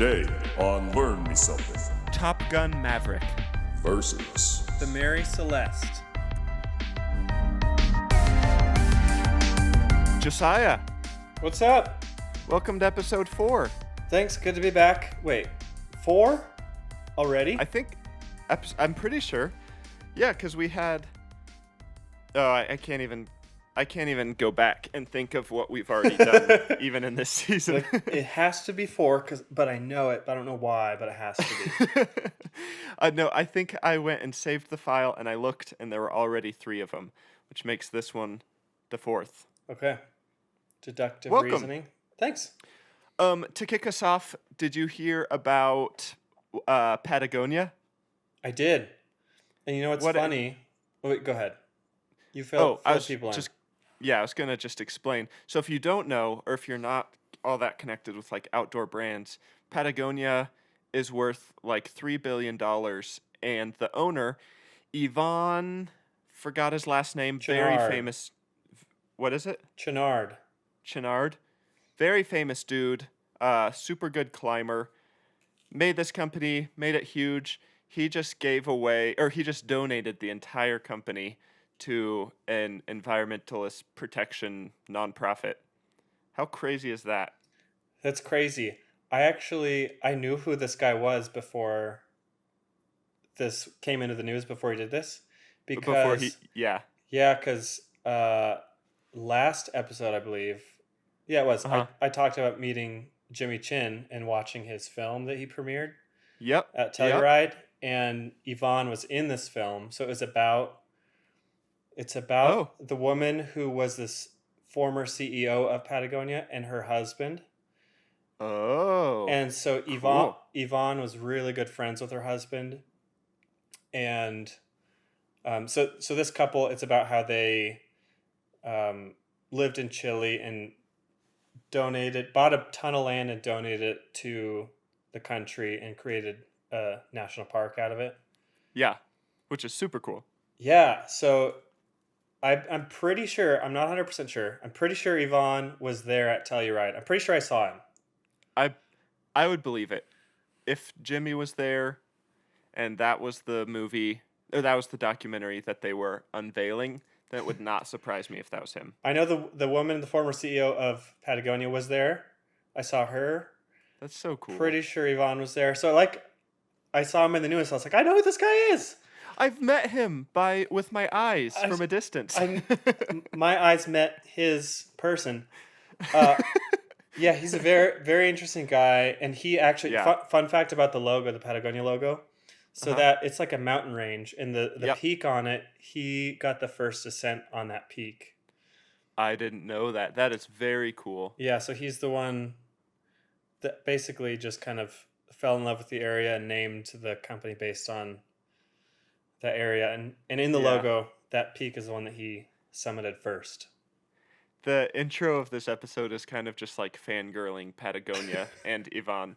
Today on Learn Me Something Top Gun Maverick versus the Mary Celeste. Josiah, What's up? welcome to episode 4. Thanks, good to be back. Wait, 4? Already? I'm pretty sure. Yeah, because we had... Oh, I can't even go back and think of what we've already done, even in this season. It has to be 4, but I know it, but I don't know why, but it has to be. No, I think I went and saved the file, and I looked, and there were already 3 of them, which makes this one the 4th. Okay. Deductive Welcome. reasoning. Thanks. To kick us off, did you hear about Patagonia? I did. And you know what's funny? Wait, go ahead. You fill people in. I was going to just explain. So if you don't know, or if you're not all that connected with like outdoor brands, Patagonia is worth like $3 billion. And the owner, Yvon, forgot his last name, very famous. What is it? Chenard. Very famous dude, super good climber. Made this company, made it huge. He just donated the entire company to an environmentalist protection nonprofit. How crazy is that? That's crazy. I knew who this guy was before this came into the news, before he did this. Because last episode, I believe, it was, I talked about meeting Jimmy Chin and watching his film that he premiered at Telluride. And Yvonne was in this film. So it's about the woman who was this former CEO of Patagonia and her husband. Oh. And so Yvonne was really good friends with her husband. And so this couple, it's about how they lived in Chile and bought a ton of land and donated it to the country and created a national park out of it. Yeah, which is super cool. Yeah, so I'm pretty sure, I'm not 100% sure, I'm pretty sure Yvonne was there at Telluride. I'm pretty sure I saw him. I would believe it. If Jimmy was there and that was the movie, or that was the documentary that they were unveiling, then it would not surprise me if that was him. I know the woman, the former CEO of Patagonia, was there. I saw her. That's so cool. Pretty sure Yvonne was there. So I saw him in the news. So I was like, I know who this guy is. I've met him with my eyes from a distance. My eyes met his person. Yeah, he's a very, very interesting guy. And he actually, fun fact about the logo, the Patagonia logo. So that it's like a mountain range, and the peak on it, he got the first ascent on that peak. I didn't know that. That is very cool. Yeah, so he's the one that basically just kind of fell in love with the area and named the company based on that area. And in the logo, that peak is the one that he summited first. The intro of this episode is kind of just like fangirling Patagonia and Yvonne.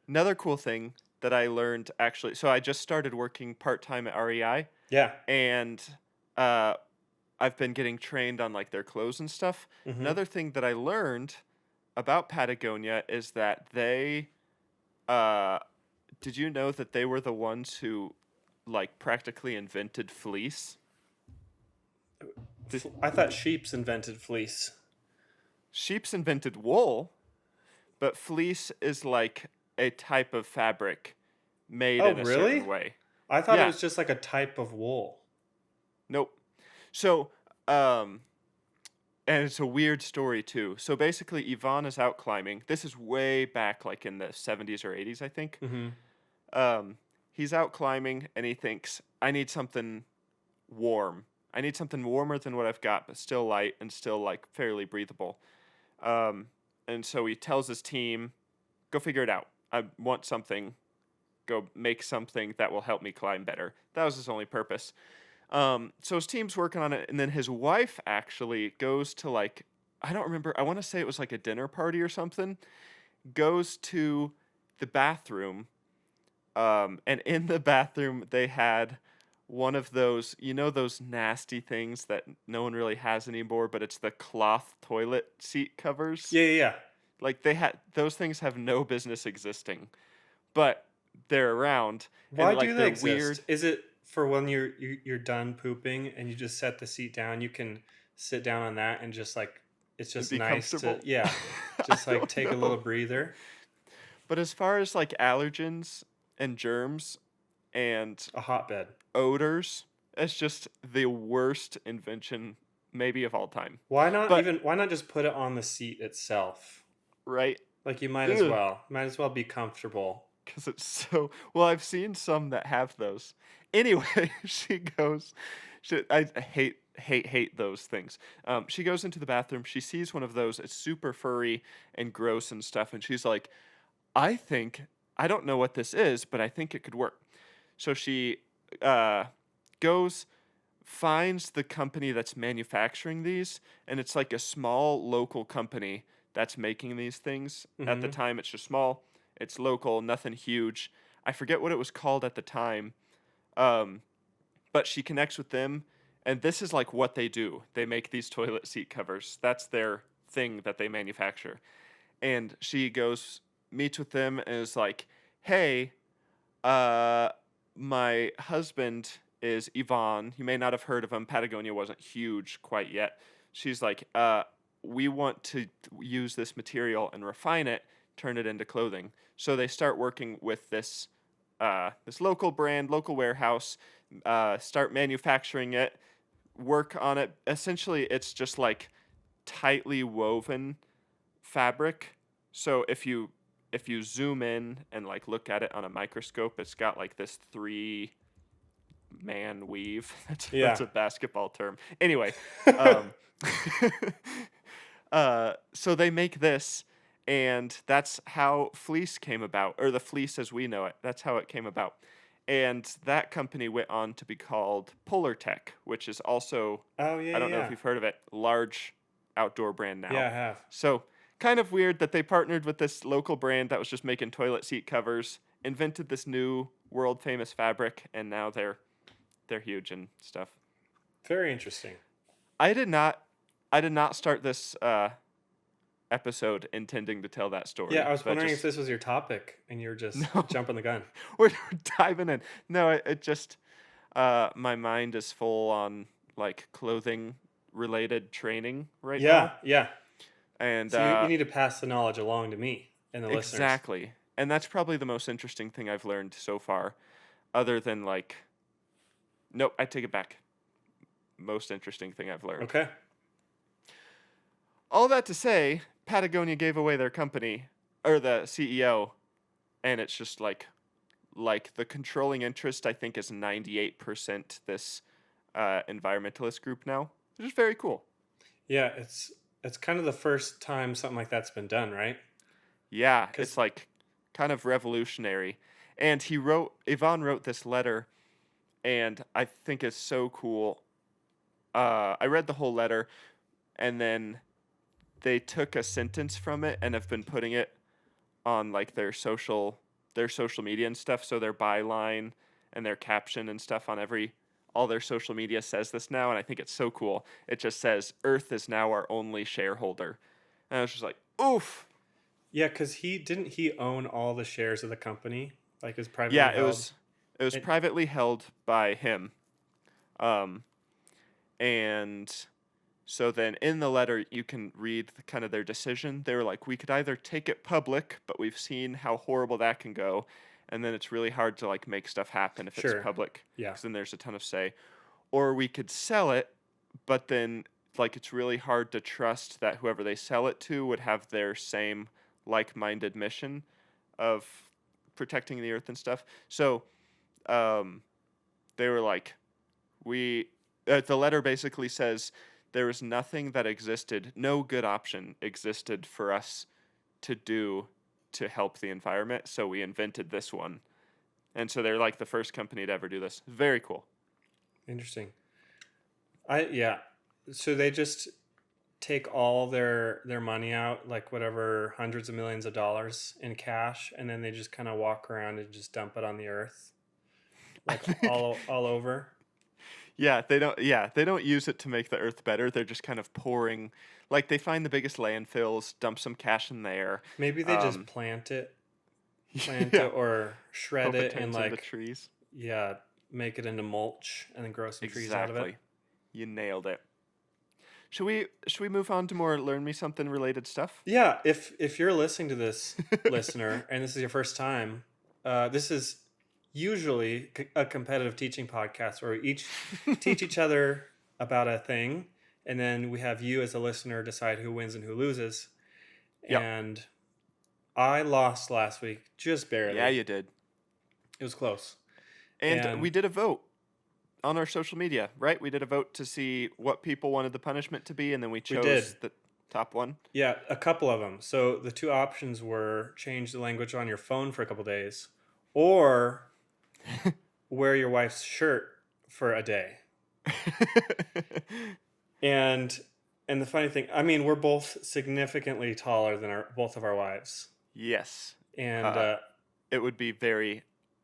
Another cool thing that I learned, actually, so I just started working part-time at REI. Yeah. And I've been getting trained on like their clothes and stuff. Mm-hmm. Another thing that I learned about Patagonia is that they, did you know that they were the ones who like practically invented fleece? I thought sheep's invented fleece. Sheep's invented wool, but fleece is like a type of fabric made in a certain way. I thought it was just like a type of wool. Nope. So, and it's a weird story too. So basically, Yvonne is out climbing. This is way back, like in the 70s or 80s, I think. Mm-hmm. He's out climbing, and he thinks, I need something warm. I need something warmer than what I've got, but still light and still like fairly breathable. And so he tells his team, go figure it out. I want something. Go make something that will help me climb better. That was his only purpose. So his team's working on it, and then his wife actually goes to like, I don't remember, I want to say it was like a dinner party or something, goes to the bathroom, and in the bathroom they had one of those, those nasty things that no one really has anymore, but it's the cloth toilet seat covers. Yeah. Like those things have no business existing, but they're around, Why and do like they they're exist? weird. Is it for when you're done pooping and you just set the seat down? You can sit down on that and just like it's And just be nice to comfortable. I just like don't take a little know. breather. But as far as like allergens and germs and A hotbed. odors, it's just the worst invention maybe of all time. But Why not just put it on the seat itself? right, Like you might as ugh, well. Might as well be comfortable. because it's so well. I've seen some that have those. Anyway, she goes. I hate those things. She goes into the bathroom. She sees one of those. It's super furry and gross and stuff. And she's like, I think I don't know what this is, but I think it could work. So she uh, goes, finds the company that's manufacturing these, and it's like a small local company that's making these things. At the Mm-hmm. time, it's just small. It's local, nothing huge. I forget what it was called at the time, um, but she connects with them, and this is like what they do. They make these toilet seat covers. That's their thing that they manufacture. And she goes, meets with them, and is like, "Hey, uh, my husband is Yvonne. You may not have heard of him. Patagonia wasn't huge quite yet." She's like, we want to use this material and refine it, turn it into clothing. So they start working with this local brand, local warehouse, start manufacturing it, work on it. Essentially, it's just like tightly woven fabric. So if you zoom in and like look at it on a microscope, it's got like this 3-man weave. That's Yeah. a basketball term. Anyway, um, so they make this, and that's how fleece came about, or the fleece as we know it. That's how it came about. And that company went on to be called Polar Tech, which is also, Oh yeah, I yeah, don't know if yeah. you've heard of it, large outdoor brand Yeah, now. I have. So kind of weird that they partnered with this local brand that was just making toilet seat covers, invented this new world famous fabric, and now they're huge and stuff. Very interesting. I did not I did not start this episode intending to tell that Yeah, I story, was but wondering if just this was your topic and you're just no, jumping the gun. we're diving in. No, it just my mind is full on like clothing related training right Yeah, now, yeah. and So you need to pass the knowledge along to me and the listeners. exactly. And that's probably the most interesting thing I've learned so far, other than like, nope, I take it back. Most interesting thing I've learned. Okay. All that to say, Patagonia gave away their company, or the CEO, and it's just like the controlling interest, I think, is 98% this environmentalist group now, which is very cool. Yeah, it's kind of the first time something like that's been done, right? Yeah, Because it's like kind of revolutionary. And Yvonne wrote this letter, and I think it's so cool. I read the whole letter, and then they took a sentence from it and have been putting it on like their social media and stuff. So their byline and their caption and stuff on all their social media says this now, and I think it's so cool. It just says Earth is now our only shareholder. And I was just like, oof. yeah, because he own all the shares of the company, like is Yeah, privately it held. was it was It, privately held by him. Um and so then in the letter you can read kind of their decision. They were like, we could either take it public, but we've seen how horrible that can go, and then it's really hard to like make stuff happen if it's sure. public, Yeah. because then there's a ton of say. Or we could sell it, but then like it's really hard to trust that whoever they sell it to would have their same like-minded mission of protecting the earth and stuff. So um, they were like, the letter basically says there was nothing that existed, no good option existed for us to do to help the environment, so we invented this one. And so they're like the first company to ever do this. Very cool. Interesting. Yeah. So they just take all their money out, like whatever hundreds of millions of dollars in cash, and then they just kind of walk around and just dump it on the earth, I like think, all over. Yeah, they don't. Yeah, they don't use it to make the earth better. They're just kind of pouring, like they find the biggest landfills, dump some cash in there. Maybe they just Um, plant it yeah, or shred hope it it and turns into like, trees. yeah, make it into mulch and then grow some trees out of it. Exactly. You nailed it. Should we move on to more learn me something related stuff? Yeah, if you're listening to this, listener, and this is your first time, this is usually a competitive teaching podcast where we each teach each other about a thing, and then we have you as a listener decide who wins and who loses. Yep. And I lost last week, just barely. Yeah, you did. It was close. And we did a vote on our social media, right? We did a vote to see what people wanted the punishment to be, and then we chose did. the top one. Yeah, a couple of them. So the two options were change the language on your phone for a couple days, or wear your wife's shirt for a day. And the funny thing, I mean, we're both significantly taller than both of our wives, Yes. and It would be very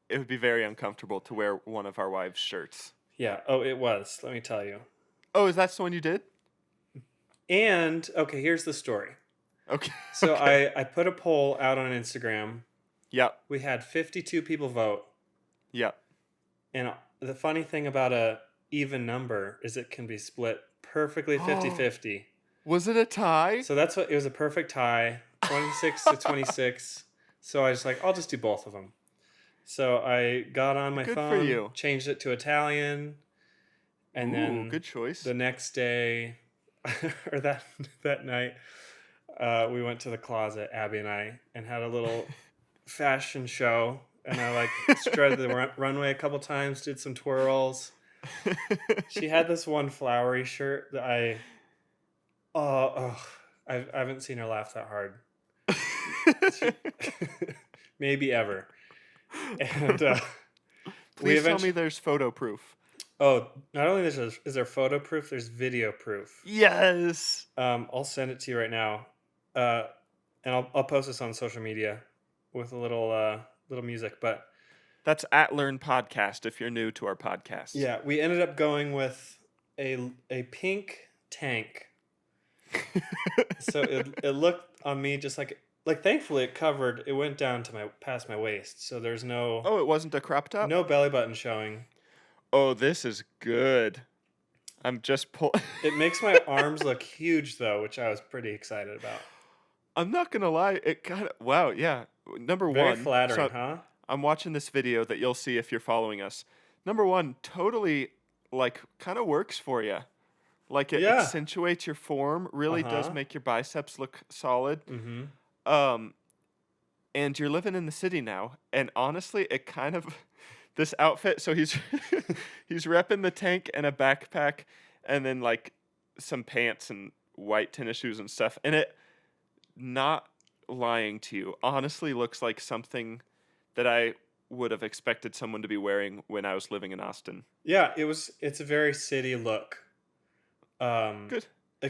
uncomfortable to wear one of our wives' shirts. yeah. Oh, it was. Let me tell you. Oh, is that the one you did? And okay, here's the story. Okay. So okay. I put a poll out on Instagram. Yep. We had 52 people vote. Yep. And the funny thing about a even number is it can be split perfectly 50-50. Was it a tie? So that's what it was, a perfect tie, 26 to 26. So I was like, I'll just do both of them. So I got on my Good phone, for you. changed it to Italian, and then good choice. the next day or that night, we went to the closet, Abby and I, and had a little fashion show. And I like strutted the runway a couple times, did some twirls. She had this one flowery shirt that I haven't seen her laugh that hard. Maybe ever. And Please tell me there's photo proof. Oh, not only is there photo proof, there's video proof. Yes. I'll send it to you right now, and I'll post this on social media with a little music. But that's at Learn Podcast if you're new to our podcast. yeah, we ended up going with a pink tank. So it looked on me just like thankfully it went down to past my waist, so there's no. Oh, it wasn't a crop top? No belly button showing. Oh, this is good. I'm just It makes my arms look huge though, which I was pretty excited about. I'm not gonna lie, it kind of wow, yeah. Number Very one, flattering, huh? I'm watching this video that you'll see if you're following us. Number one, totally like kind of works for you. Like it accentuates your form, really does make your biceps look solid. Mm-hmm. And you're living in the city now, and honestly, it kind of this outfit. So he's repping the tank and a backpack, and then like some pants and white tennis shoes and stuff. And it, not lying to you, honestly looks like something that I would have expected someone to be wearing when I was living in Austin. Yeah, it's a very city look. Good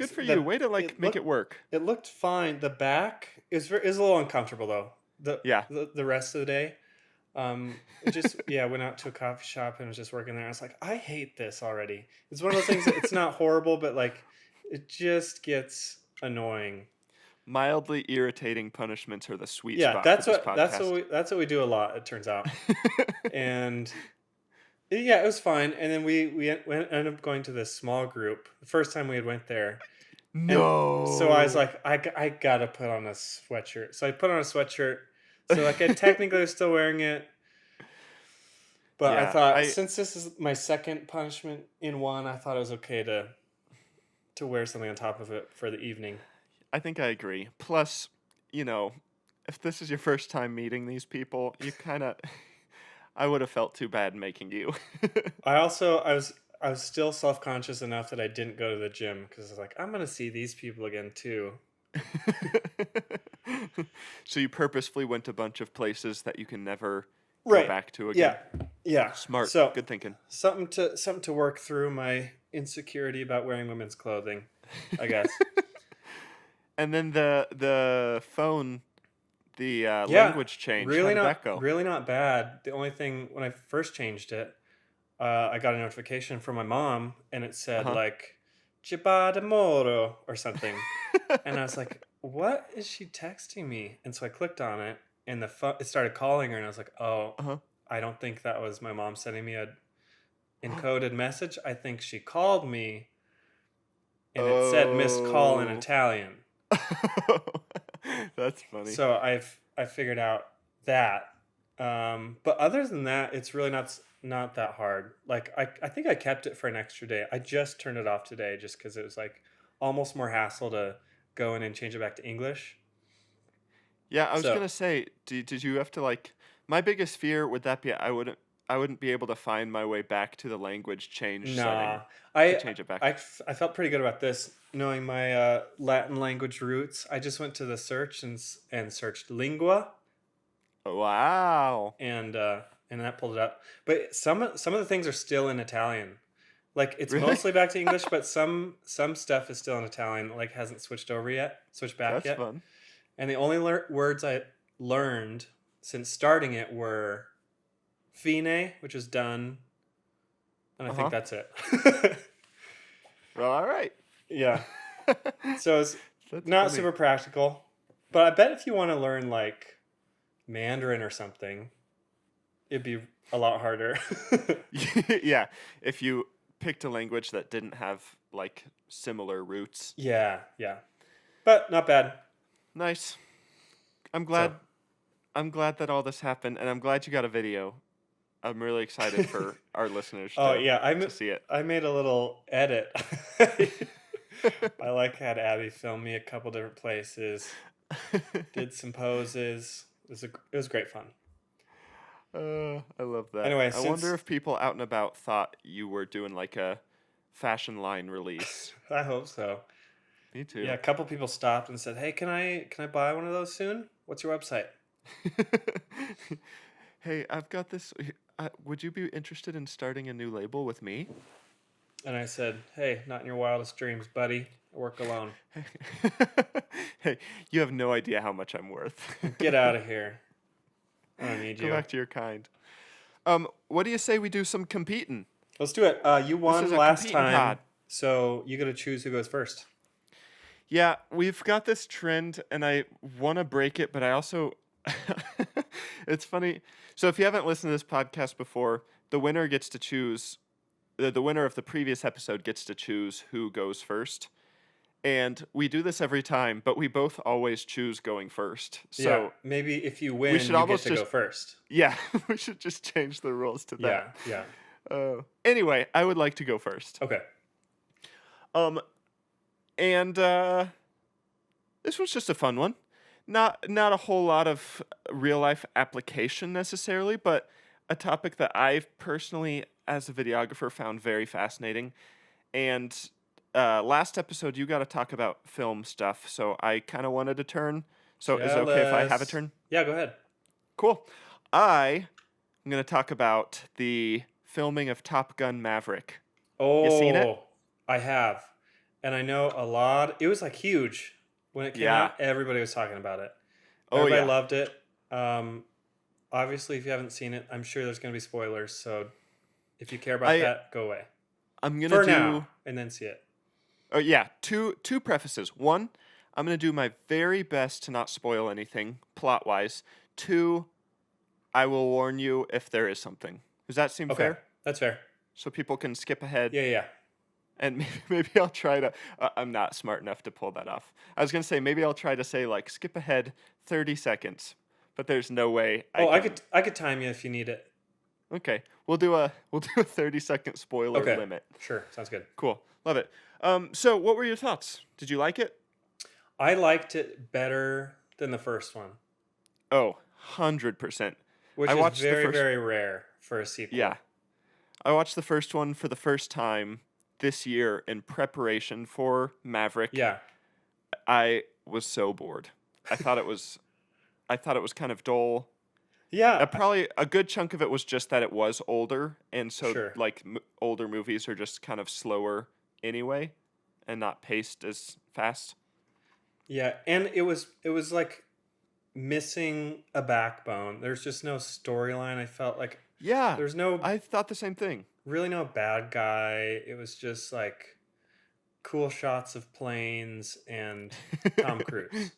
for you. Way to make it work. It looked fine. The back is a little uncomfortable though. The rest of the day, it just went out to a coffee shop and was just working there. I was like, I hate this already. It's one of those things that it's not horrible, but like it just gets annoying. Mildly irritating punishments are the sweet spot. Yeah, that's what we do a lot. It turns out, and yeah, it was fine. And then we ended up going to this small group. The first time we had went there. No. And so I was like, I gotta put on a sweatshirt. So I put on a sweatshirt. So like I technically was still wearing it. But I thought since this is my second punishment in one, I thought it was okay to wear something on top of it for the evening. I think I agree. Plus, if this is your first time meeting these people, you kind of I would have felt too bad making you. I was still self-conscious enough that I didn't go to the gym because I was like, I'm going to see these people again too. So you purposefully went to a bunch of places that you can never go back to again. Yeah. Smart. So, good thinking. Something to work through my insecurity about wearing women's clothing, I guess. And then the phone, language change. Really how did that go? Really not bad. The only thing when I first changed it, I got a notification from my mom, and it said Uh-huh. like "Ciba de Moro" or something, and I was like, "What is she texting me?" And so I clicked on it, and it started calling her, and I was like, "Oh, Uh-huh. I don't think that was my mom sending me a encoded message. I think she called me, and it said missed call in Oh. Italian." That's funny. So I figured out that. But other than that, it's really not that hard. Like I think I kept it for an extra day. I just turned it off today just because it was like almost more hassle to go in and change it back to English. Yeah, I was So gonna say, did you have to like? My biggest fear would that be I wouldn't be able to find my way back to the language change setting nah, to I change it back. I felt pretty good about this, knowing my Latin language roots. I just went to the search and searched lingua, Wow. and that pulled it up. But some of the things are still in Italian. Like it's Really? mostly back to English, but some stuff is still in Italian. Like hasn't switched back That's yet. fun. And the only words I learned since starting it were fine, which is done, and I think Uh-huh. that's it. Well, all right. Yeah. So it's That's not funny. super practical, but I bet if you want to learn like Mandarin or something, it'd be a lot harder. Yeah, if you picked a language that didn't have like similar roots. Yeah, yeah. But not bad. Nice. I'm So glad I'm glad that all this happened, and I'm glad you got a video. I'm really excited for our listeners oh to yeah, to see it. I made a little edit. I like had Abby film me a couple different places, did some poses. It was great fun. I love that. Anyway, I wonder since if people out and about thought you were doing like a fashion line release. I hope so. Me too. Yeah, a couple people stopped and said, "Hey, can I buy one of those soon? What's your website?" Hey, I've got this. Would you be interested in starting a new label with me? And I said, "Hey, not in your wildest dreams, buddy. I work alone. Hey, you have no idea how much I'm worth. Get out of here. I don't need Go you." back to your kind. What do you say we do some competing? Let's do it. You This is won a last competing time, pod. so you got to choose who goes first. Yeah, we've got this trend, and I want to break it, but I also. It's funny. So if you haven't listened to this podcast before, the winner gets to choose. The winner of the previous episode gets to choose who goes first. And we do this every time, but we both always choose going first. So Yeah, maybe if you win, should you get almost to go just- first. yeah, we should just change the rules to Yeah, that. yeah. Anyway, I would like to go first. Okay. Um, and this was just a fun one. Not a whole lot of real life application necessarily, but a topic that I've personally, as a videographer, found very fascinating. And last episode, you got to talk about film stuff, so I kind of wanted to turn. So is it okay if I have a Jealous. turn? Yeah, go ahead. Cool. I'm going to talk about the filming of Top Gun Maverick. Oh, seen it? I have. And I know a lot. It was like huge when it came Yeah. out. Everybody was talking about it. Oh, Everybody yeah. loved it. Obviously, if you haven't seen it, I'm sure there's going to be spoilers. So if you care about that, go away. I'm going For to do... now, and then see it. Oh, yeah. Two prefaces. One, I'm going to do my very best to not spoil anything plot-wise. Two, I will warn you if there is something. Does that seem Okay, fair? that's fair. So people can skip ahead. Yeah, yeah. And maybe I'll try to... I'm not smart enough to pull that off. I was going to say, maybe I'll try to say, like, skip ahead 30 seconds. But there's no way I could time you if you need it. Okay. We'll do a 30-second spoiler Okay. limit. Sure, sounds good. Cool. Love it. So what were your thoughts? Did you like it? I liked it better than the first one, Oh, 100%. which I is watched the very, first- very rare for a sequel. Yeah. I watched the first one for the first time this year in preparation for Maverick. Yeah. I was so bored. I thought it was kind of dull. Yeah. Probably a good chunk of it was just that it was older, and so Sure. like older movies are just kind of slower anyway, and not paced as fast. Yeah, and it was like missing a backbone. There's just no storyline. I felt like Yeah, there's no I thought the same thing. really no bad guy. It was just like cool shots of planes and Tom Cruise,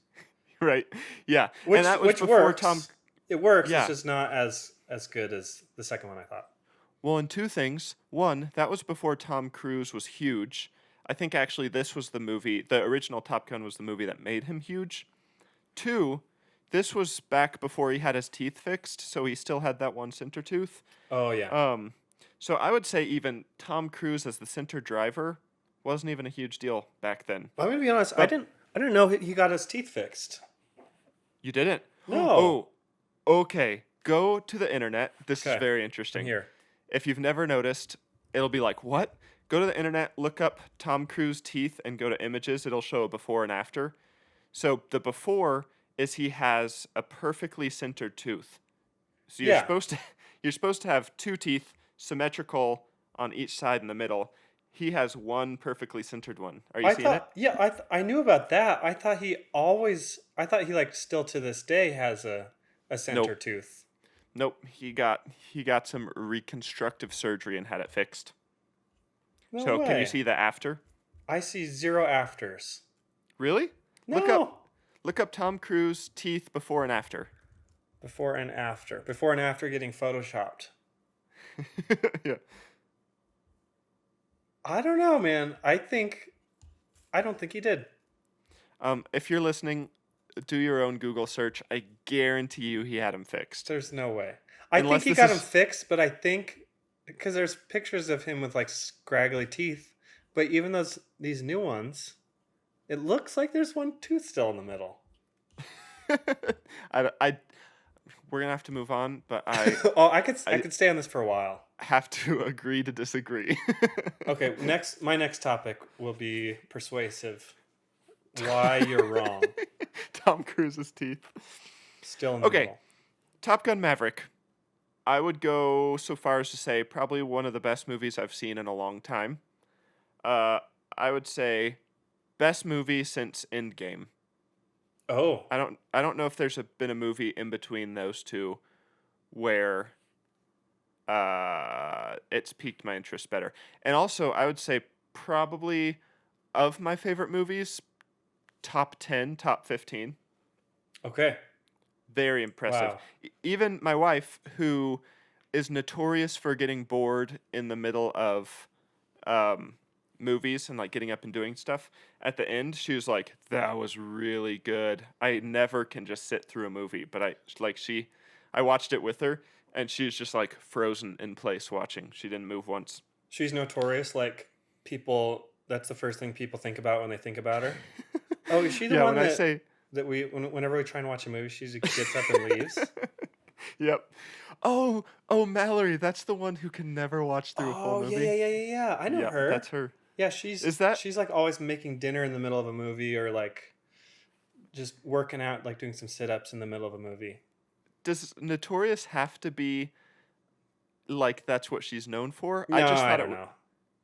Right. Yeah. And that was which before Tom. works. It works. It's Yeah. just not as good as the second one, I thought. Well, and two things. One, that was before Tom Cruise was huge. I think actually this was the movie, the original Top Gun was the movie that made him huge. Two, this was back before he had his teeth fixed, so he still had that one center tooth. Oh yeah. So I would say even Tom Cruise as the center driver wasn't even a huge deal back then. I'm gonna be honest. But I didn't know he got his teeth fixed. you didn't? No. Oh, okay. Go to the internet. This is Okay. very I'm interesting. here. If you've never noticed, it'll be like, what? Go to the internet, look up Tom Cruise teeth, and go to images. It'll show a before and after. So the before is he has a perfectly centered tooth. So Yeah. you're supposed to have two teeth symmetrical on each side in the middle. He has one perfectly centered one. Are you seeing it? Yeah, I knew about that. I thought he like still to this day has a center Nope. tooth. Nope. He got some reconstructive surgery and had it fixed. No So way. can you see the after? I see 0 afters. Really? No. Look up Tom Cruise teeth before and after. Before and after. Before and after getting photoshopped. Yeah. I don't know, man. I don't think he did. If you're listening, do your own Google search. I guarantee you he had him fixed. There's no way. I Unless think he this got him is- fixed, but I think because there's pictures of him with like scraggly teeth, but even these new ones, it looks like there's one tooth still in the middle. We're gonna have to move on, but I Oh, I could stay on this for a while. have to agree to disagree. Okay, my next topic will be persuasive. Why you're wrong. Tom Cruise's teeth. Still in the Okay. middle. Top Gun Maverick. I would go so far as to say probably one of the best movies I've seen in a long time. I would say best movie since Endgame. Oh, I don't know if there's been a movie in between those two where it's piqued my interest better. And also, I would say probably of my favorite movies, top 10, top 15. okay. Very impressive. Wow. Even my wife, who is notorious for getting bored in the middle of movies and like getting up and doing stuff, at the end she was like, "That was really good." I never can just sit through a movie, but I watched it with her, and she was just like frozen in place watching. She didn't move once. She's notorious. Like people, that's the first thing people think about when they think about her. Oh, is she the Yeah, one when I that say, whenever we try and watch a movie, she gets up and leaves? yep. Oh, Mallory, that's the one who can never watch through a full Oh movie. yeah. I know Yeah, her. that's her. Yeah, Is she's like always making dinner in the middle of a movie, or like just working out, like doing some sit-ups in the middle of a movie. Does Notorious have to be like that's what she's known for? No, I thought don't know.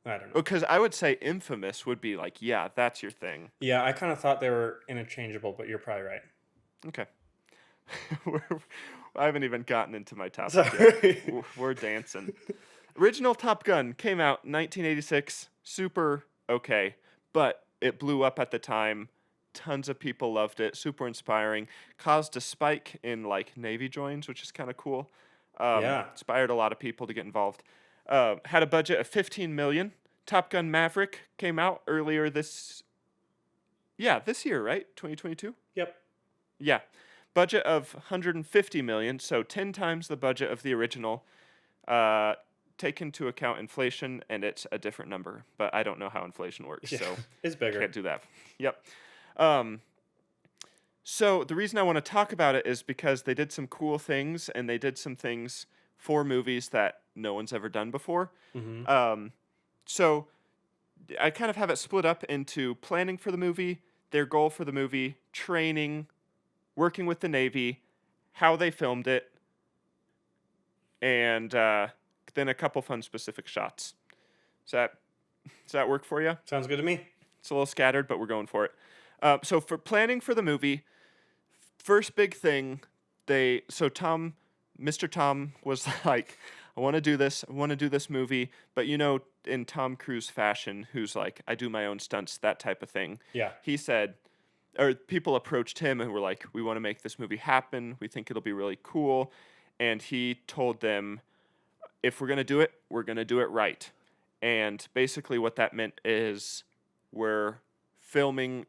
I don't know. Because I would say Infamous would be like, yeah, that's your thing. Yeah, I kind of thought they were interchangeable, but you're probably right. Okay. I haven't even gotten into my topic Sorry. yet. We're dancing. Original Top Gun came out in 1986. Super okay, but it blew up at the time. Tons of people loved it. Super inspiring. Caused a spike in like Navy joins, which is kind of cool. Yeah. Inspired a lot of people to get involved. Had a budget of $15 million. Top Gun Maverick came out earlier this year, right? 2022? Yep. Yeah. Budget of $150 million, so 10 times the budget of the original. Take into account inflation, and it's a different number, but I don't know how inflation works, Yeah, so it's bigger. can't do that. Yep. So the reason I want to talk about it is because they did some cool things, and they did some things for movies that no one's ever done before. Mm-hmm. So I kind of have it split up into planning for the movie, their goal for the movie, training, working with the Navy, how they filmed it, and then a couple fun specific shots. Does that work for you? Sounds good to me. It's a little scattered, but we're going for it. So for planning for the movie, first big thing, Mr. Tom was like, I want to do this. I want to do this movie. But, in Tom Cruise fashion, who's like, I do my own stunts, that type of thing. Yeah. He said, or people approached him and were like, we want to make this movie happen. We think it'll be really cool. And he told them, if we're going to do it, we're going to do it right. And basically what that meant is we're filming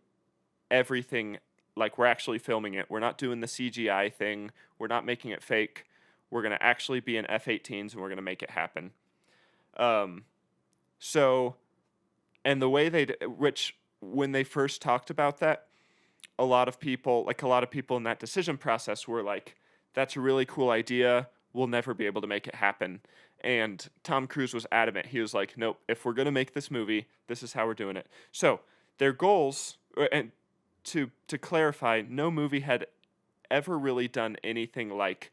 everything like we're actually filming it. We're not doing the CGI thing. We're not making it fake. We're going to actually be in F-18s and we're going to make it happen. So, and the way which when they first talked about that, a lot of people in that decision process were like, that's a really cool idea. We'll never be able to make it happen. And Tom Cruise was adamant. He was like, nope, if we're going to make this movie, this is how we're doing it. So their goals, and to clarify, no movie had ever really done anything like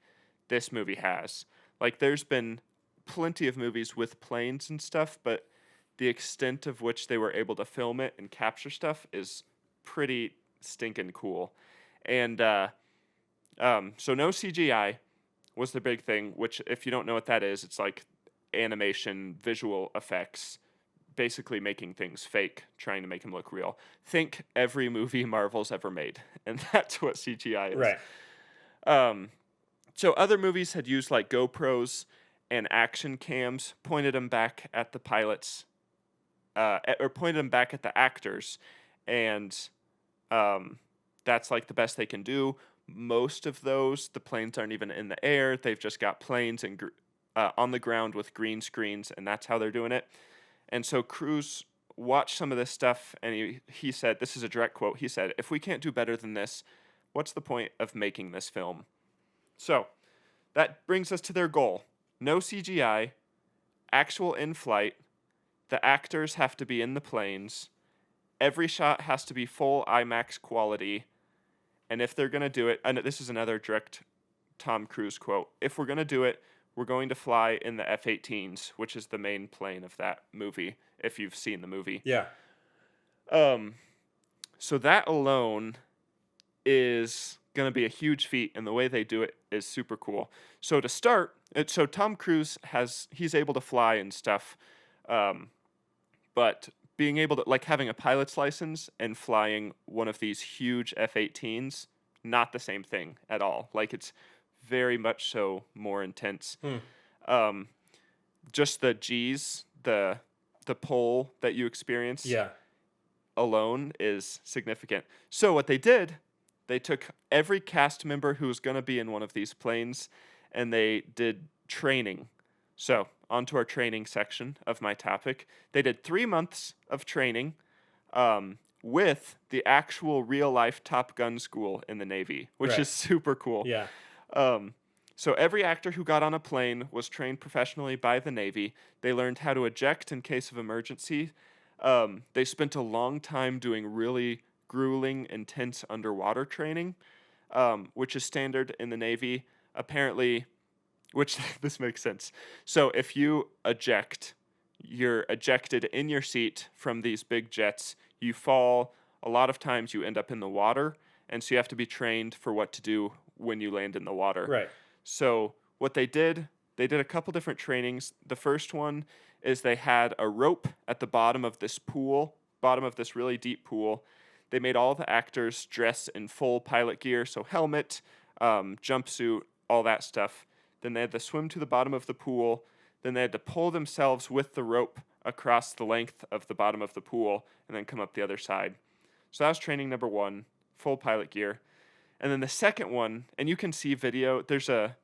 this movie has. Like, there's been plenty of movies with planes and stuff, but the extent of which they were able to film it and capture stuff is pretty stinking cool. And so no CGI was the big thing, which, if you don't know what that is, it's like animation, visual effects, basically making things fake, trying to make them look real. Think every movie Marvel's ever made, and that's what CGI is. Right. So other movies had used like GoPros and action cams, pointed them back at the pilots, or pointed them back at the actors, and that's like the best they can do. Most of those, the planes aren't even in the air. They've just got planes and on the ground with green screens, and that's how they're doing it. And so Cruise watched some of this stuff, and he said, this is a direct quote, he said, if we can't do better than this, what's the point of making this film? So that brings us to their goal. No CGI, actual in-flight, the actors have to be in the planes, every shot has to be full IMAX quality, and if they're going to do it, and this is another direct Tom Cruise quote, if we're going to do it, we're going to fly in the F-18s, which is the main plane of that movie, if you've seen the movie. Yeah. So that alone is going to be a huge feat, and the way they do it is super cool. So to start, so Tom Cruise he's able to fly and stuff, but being able to, like, having a pilot's license and flying one of these huge F-18s, not the same thing at all. Like, it's very much so more intense. Just the G's, the pull that you experience alone is significant. So what they did, they took every cast member who was going to be in one of these planes, and they did training. So onto our training section of my topic. They did 3 months of training with the actual real-life Top Gun school in the Navy, which is super cool. Yeah. So every actor who got on a plane was trained professionally by the Navy. They learned how to eject in case of emergency. They spent a long time doing really grueling, intense underwater training, which is standard in the Navy. Apparently, which this makes sense. So if you eject, you're ejected in your seat from these big jets. You fall. A lot of times you end up in the water, and so you have to be trained for what to do when you land in the water. Right. So what they did a couple different trainings. The first one is they had a rope at the bottom of this really deep pool. They made all the actors dress in full pilot gear, so helmet, jumpsuit, all that stuff. Then they had to swim to the bottom of the pool. Then they had to pull themselves with the rope across the length of the bottom of the pool and then come up the other side. So that was training number 1, full pilot gear. And then the second one, and you can see video, there's a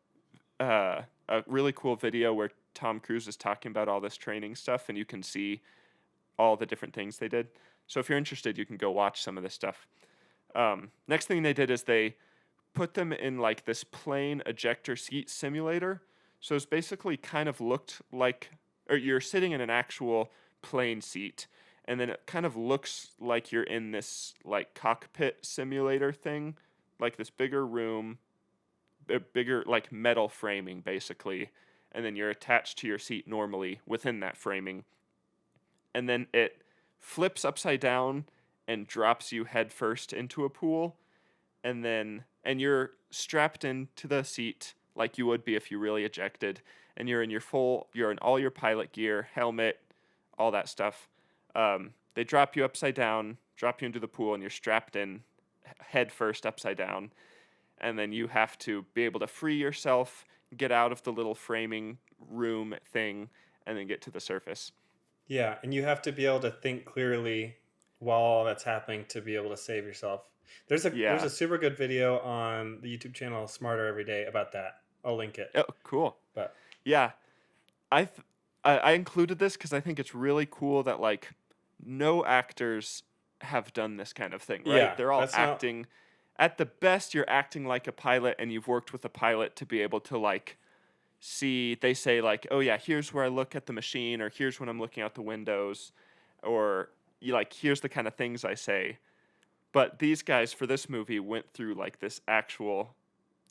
really cool video where Tom Cruise is talking about all this training stuff, and you can see all the different things they did. So if you're interested, you can go watch some of this stuff. Next thing they did is they put them in like this plane ejector seat simulator. So it's basically kind of looked like, or you're sitting in an actual plane seat, and then it kind of looks like you're in this like cockpit simulator thing, like this bigger room, a bigger like metal framing basically, and then you're attached to your seat normally within that framing. And then it flips upside down and drops you head first into a pool, and you're strapped into the seat like you would be if you really ejected, and you're in all your pilot gear, helmet, all that stuff. They drop you upside down, drop you into the pool, and you're strapped in head first upside down. And then you have to be able to free yourself, get out of the little framing room thing, and then get to the surface. Yeah, and you have to be able to think clearly while all that's happening to be able to save yourself. There's a super good video on the YouTube channel Smarter Every Day about that. I'll link it. Oh, cool. But yeah, I included this because I think it's really cool that like no actors have done this kind of thing, right? Yeah, They're all acting. At the best, you're acting like a pilot, and you've worked with a pilot to be able to like see. They say like, oh yeah, here's where I look at the machine, or here's when I'm looking out the windows, or here's the kind of things I say. But these guys for this movie went through like this actual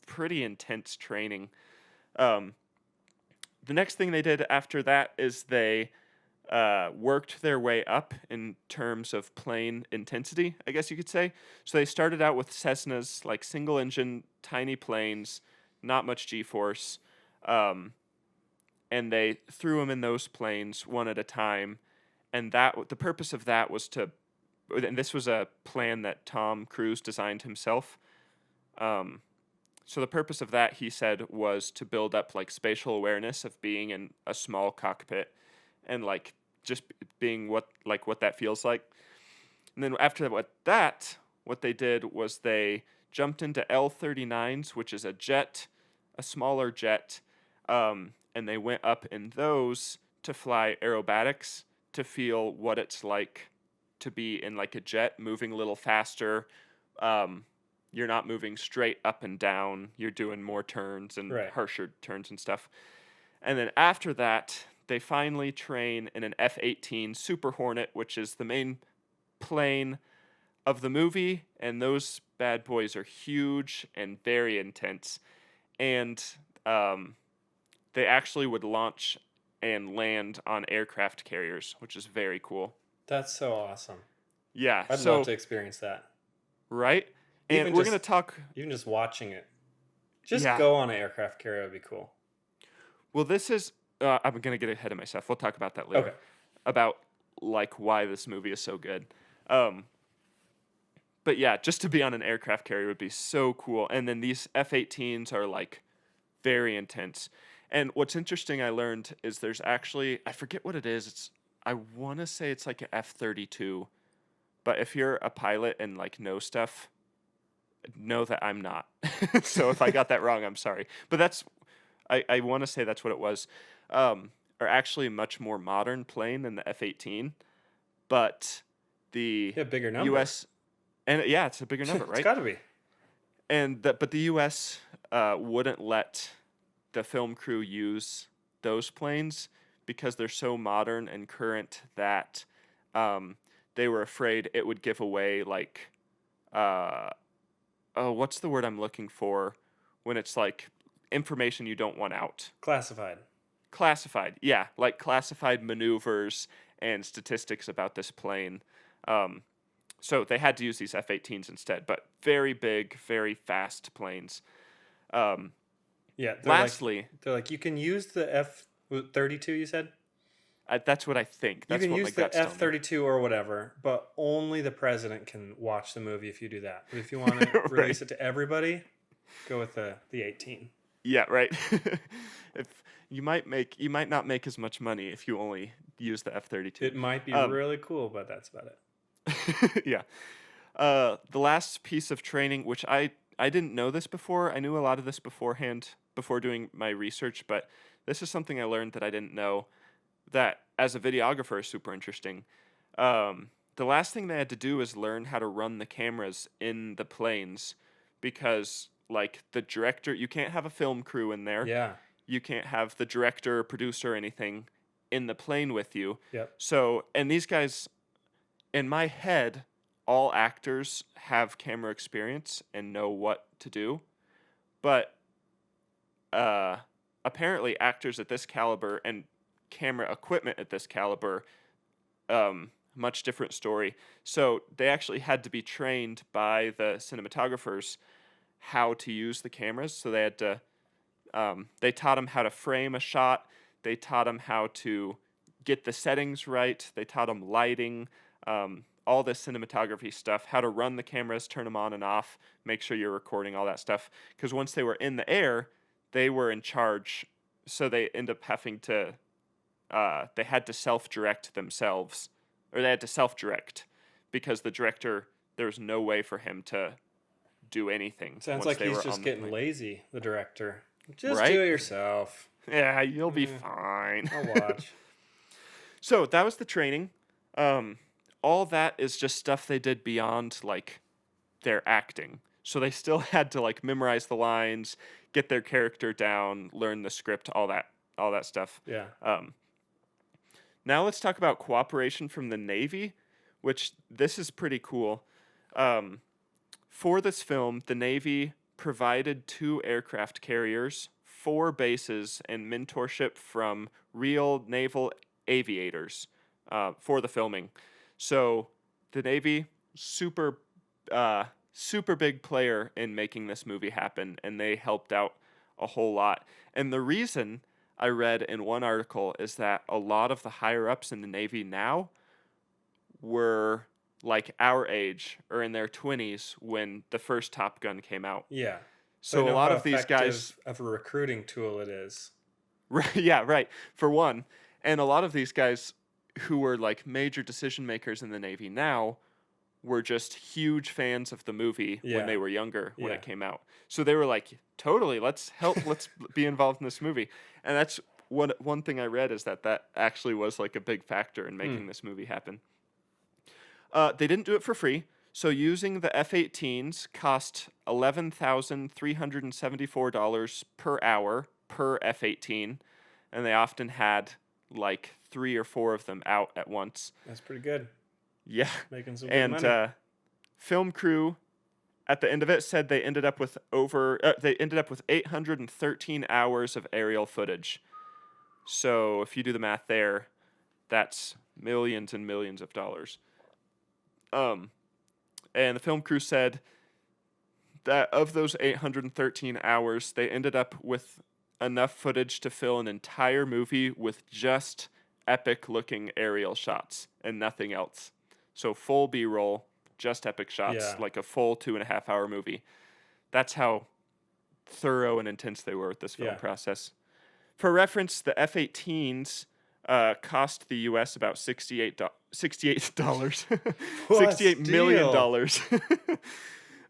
pretty intense training. The next thing they did after that is they worked their way up in terms of plane intensity, I guess you could say. So they started out with Cessnas, like single engine, tiny planes, not much G-force, and they threw them in those planes one at a time. And the purpose of that was and this was a plan that Tom Cruise designed himself. So the purpose of that, he said, was to build up like spatial awareness of being in a small cockpit and like just being what that feels like. And then after what they did was they jumped into L-39s, which is a smaller jet, and they went up in those to fly aerobatics to feel what it's like to be in like a jet, moving a little faster. You're not moving straight up and down. You're doing more turns and harsher turns and stuff. And then after that, they finally train in an F-18 Super Hornet, which is the main plane of the movie. And those bad boys are huge and very intense. And they actually would launch and land on aircraft carriers, which is very cool. That's so awesome. Yeah. I'd love to experience that. Right? And we're going to talk... Even just watching it. Just go on an aircraft carrier would be cool. Well, this is... I'm going to get ahead of myself. We'll talk about that later. Okay. About, like, why this movie is so good. But yeah, just to be on an aircraft carrier would be so cool. And then these F-18s are, like, very intense. And what's interesting I learned is there's actually... I forget what it is. I want to say it's like an F-32. But if you're a pilot and, like, know stuff... know that I'm not. So if I got that wrong, I'm sorry. But I want to say that's what it was. Are actually a much more modern plane than the F-18. But the bigger number. U.S. And yeah, it's a bigger number, right? It's got to be. But the U.S. Wouldn't let the film crew use those planes because they're so modern and current that they were afraid it would give away like... what's the word I'm looking for when it's like information you don't want out? Classified, yeah. Like classified maneuvers and statistics about this plane. So they had to use these F-18s instead, but very big, very fast planes. Lastly... They're like, you can use the F-32, you said? That's what I think. That's you can what use the F-32 or whatever, but only the president can watch the movie if you do that. But if you want to release it to everybody, go with the 18. Yeah, right. If you might not make as much money if you only use the F-32. It might be really cool, but that's about it. Yeah. The last piece of training, which I didn't know this before. I knew a lot of this beforehand before doing my research, but this is something I learned that I didn't know. That as a videographer is super interesting. The last thing they had to do is learn how to run the cameras in the planes because like the director, you can't have a film crew in there. Yeah. You can't have the director, producer, or anything in the plane with you. Yep. So, and these guys, in my head, all actors have camera experience and know what to do. But apparently actors at this caliber and camera equipment at this caliber, much different story. So they actually had to be trained by the cinematographers how to use the cameras. So they had to They taught him how to frame a shot. They taught him how to get the settings right. They taught him lighting, all the cinematography stuff, how to run the cameras, turn them on and off, make sure you're recording, all that stuff. Because once they were in the air, they were in charge. So they end up having to, they had to self-direct themselves, or they had to self-direct because the director, there was no way for him to do anything. Sounds once like they he's were just on getting lazy, the director. Just Right? do it yourself. Yeah, you'll be fine. I'll watch. So that was the training. All that is just stuff they did beyond like their acting. So they still had to like memorize the lines, get their character down, learn the script, all that stuff. Yeah. Now let's talk about cooperation from the Navy, which this is pretty cool. For this film, the Navy provided 2 aircraft carriers, 4 bases, and mentorship from real naval aviators for the filming. So the Navy, super big player in making this movie happen, and they helped out a whole lot. And the reason I read in one article is that a lot of the higher ups in the Navy now were like our age or in their 20s when the first Top Gun came out. Yeah. So They a know lot how of these guys, effective of a recruiting tool it is. right, yeah, right, for one. And a lot of these guys who were like major decision makers in the Navy now were just huge fans of the movie Yeah. when they were younger, when Yeah. it came out. So they were like, totally, let's be involved in this movie. And that's one thing I read is that actually was like a big factor in making this movie happen. They didn't do it for free. So using the F-18s cost $11,374 per hour per F-18. And they often had like 3 or 4 of them out at once. That's pretty good. Yeah. Making some good money. And film crew at the end of it said they ended up with 813 hours of aerial footage. So if you do the math there, that's millions and millions of dollars. And the film crew said that of those 813 hours, they ended up with enough footage to fill an entire movie with just epic-looking aerial shots and nothing else. So full B-roll, just epic shots, like a full 2.5-hour movie. That's how thorough and intense they were with this film process. For reference, the F-18s cost the U.S. about $68 million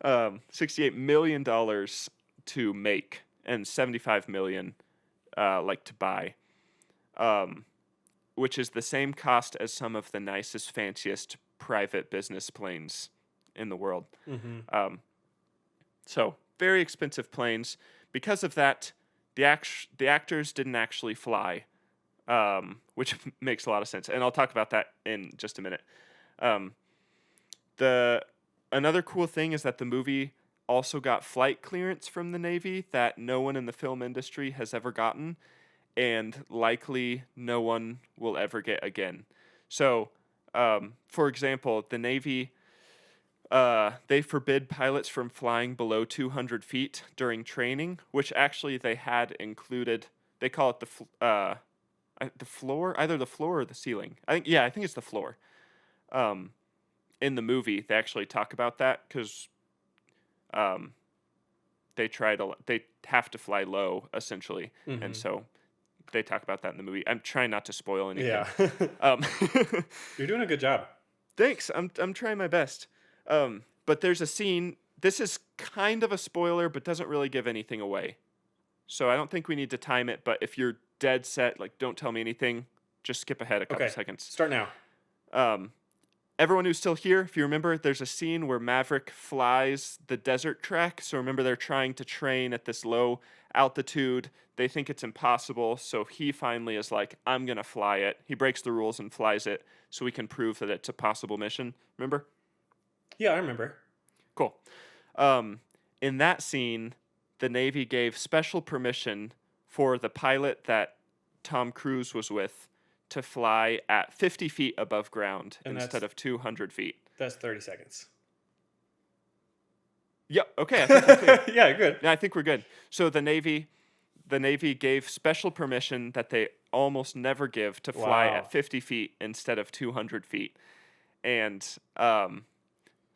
$68 million to make and $75 million to buy, which is the same cost as some of the nicest, fanciest private business planes in the world. Mm-hmm. So very expensive planes. Because of that, the actors didn't actually fly, which makes a lot of sense. And I'll talk about that in just a minute. Another cool thing is that the movie also got flight clearance from the Navy that no one in the film industry has ever gotten, and likely no one will ever get again. So, for example, the Navy, they forbid pilots from flying below 200 feet during training, which actually they had included. They call it the floor, either the floor or the ceiling. I think it's the floor. In the movie, they actually talk about that because they have to fly low essentially, and so they talk about that in the movie. I'm trying not to spoil anything. Yeah. You're doing a good job. Thanks. I'm trying my best. But there's a scene. This is kind of a spoiler, but doesn't really give anything away. So I don't think we need to time it. But if you're dead set, like don't tell me anything, just skip ahead a couple seconds. Start now. Everyone who's still here, if you remember, there's a scene where Maverick flies the desert track. So remember, they're trying to train at this low altitude. They think it's impossible. So he finally is like, I'm going to fly it. He breaks the rules and flies it so we can prove that it's a possible mission. Remember? Yeah, I remember. Cool. In that scene, the Navy gave special permission for the pilot that Tom Cruise was with to fly at 50 feet above ground instead of 200 feet. That's 30 seconds. Yep. Okay. I think we're good. Yeah, good. I think we're good. So the Navy, the Navy gave special permission that they almost never give to fly Wow. at 50 feet instead of 200 feet. And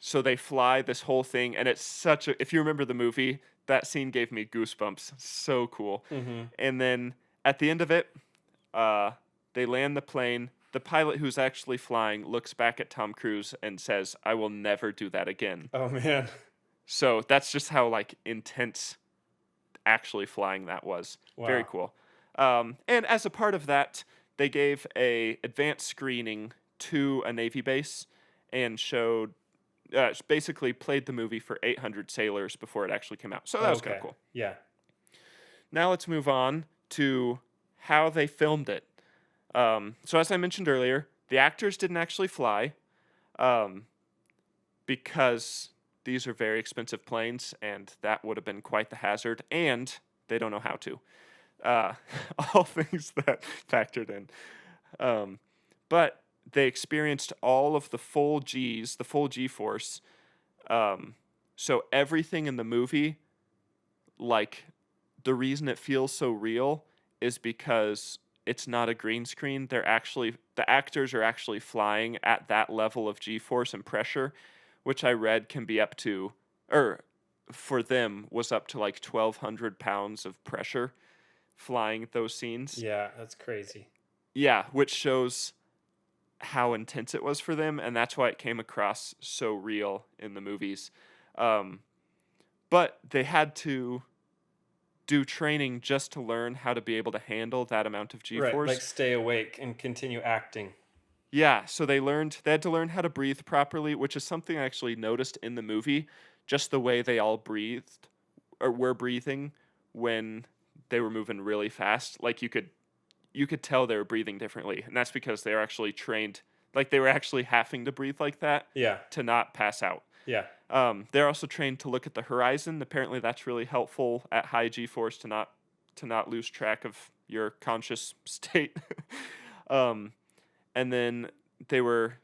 so they fly this whole thing, and it's such a, if you remember the movie, that scene gave me goosebumps. So cool. Mm-hmm. And then at the end of it, they land the plane. The pilot who's actually flying looks back at Tom Cruise and says, "I will never do that again." Oh man. So that's just how like intense actually flying that was. Very Wow. cool. And as a part of that, they gave a advanced screening to a Navy base and showed basically played the movie for 800 sailors before it actually came out. So that was kind Okay. of cool. Yeah. Now let's move on to how they filmed it. So as I mentioned earlier, the actors didn't actually fly because these are very expensive planes, and that would have been quite the hazard, and they don't know how to. All things that factored in. But they experienced all of the full G's, the full G-force. So everything in the movie, like, the reason it feels so real is because it's not a green screen. The actors are actually flying at that level of G-force and pressure, which I read can be up to, or for them was up to like 1,200 pounds of pressure flying those scenes. Yeah, that's crazy. Yeah, which shows how intense it was for them, and that's why it came across so real in the movies. But they had to do training just to learn how to be able to handle that amount of G-force. Right, like stay awake and continue acting. Yeah, so they had to learn how to breathe properly, which is something I actually noticed in the movie, just the way they all breathed or were breathing when they were moving really fast. Like you could tell they were breathing differently, and that's because they were actually trained, like they were actually having to breathe like that Yeah. to not pass out. Yeah. They're also trained to look at the horizon. Apparently, that's really helpful at high G-force to not lose track of your conscious state. And then they were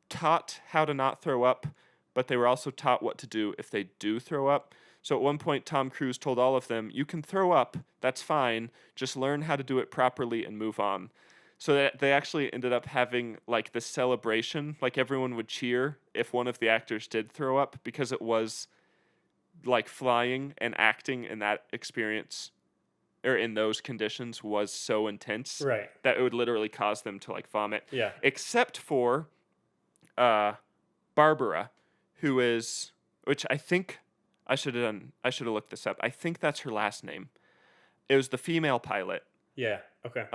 taught how to not throw up, but they were also taught what to do if they do throw up. So at one point, Tom Cruise told all of them, "You can throw up, that's fine. Just learn how to do it properly and move on." So that they actually ended up having like this celebration, like everyone would cheer if one of the actors did throw up, because it was like flying and acting in that experience or in those conditions was so intense Right. that it would literally cause them to like vomit. Yeah. Except for Barbara, which I think I should have looked this up. I think that's her last name. It was the female pilot. Yeah. Okay.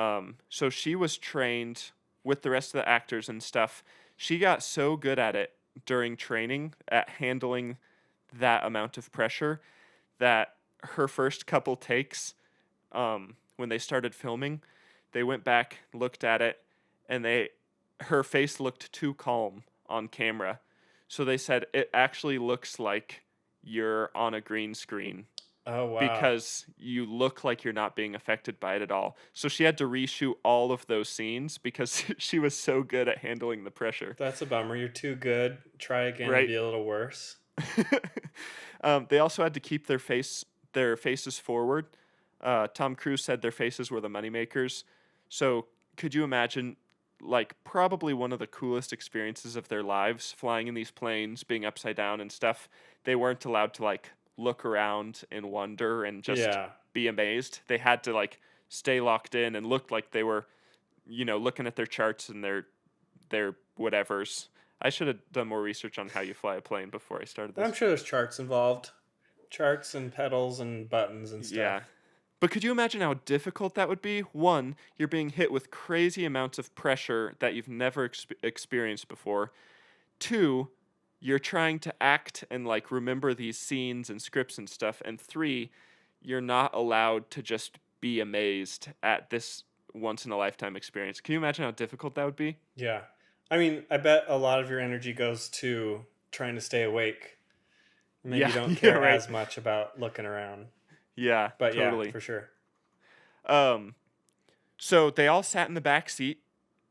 So she was trained with the rest of the actors and stuff. She got so good at it during training at handling that amount of pressure that her first couple takes, when they started filming, they went back, looked at it, and her face looked too calm on camera. So they said it actually looks like you're on a green screen. Oh wow. Because you look like you're not being affected by it at all. So she had to reshoot all of those scenes because she was so good at handling the pressure. That's a bummer. You're too good. Try again Right. and be a little worse. They also had to keep their faces forward. Tom Cruise said their faces were the moneymakers. So could you imagine, like, probably one of the coolest experiences of their lives, flying in these planes, being upside down and stuff. They weren't allowed to, like, look around and wonder and just be amazed. They had to, like, stay locked in and look like they were, looking at their charts and their whatevers. I should have done more research on how you fly a plane before I started this. I'm sure there's charts involved. Charts and pedals and buttons and stuff. Yeah. But could you imagine how difficult that would be? One, you're being hit with crazy amounts of pressure that you've never experienced before. Two, you're trying to act and like remember these scenes and scripts and stuff. And three, you're not allowed to just be amazed at this once in a lifetime experience. Can you imagine how difficult that would be? Yeah. I mean, I bet a lot of your energy goes to trying to stay awake. Maybe you don't care right. as much about looking around. Yeah, But totally. yeah, for sure. So they all sat in the back seat.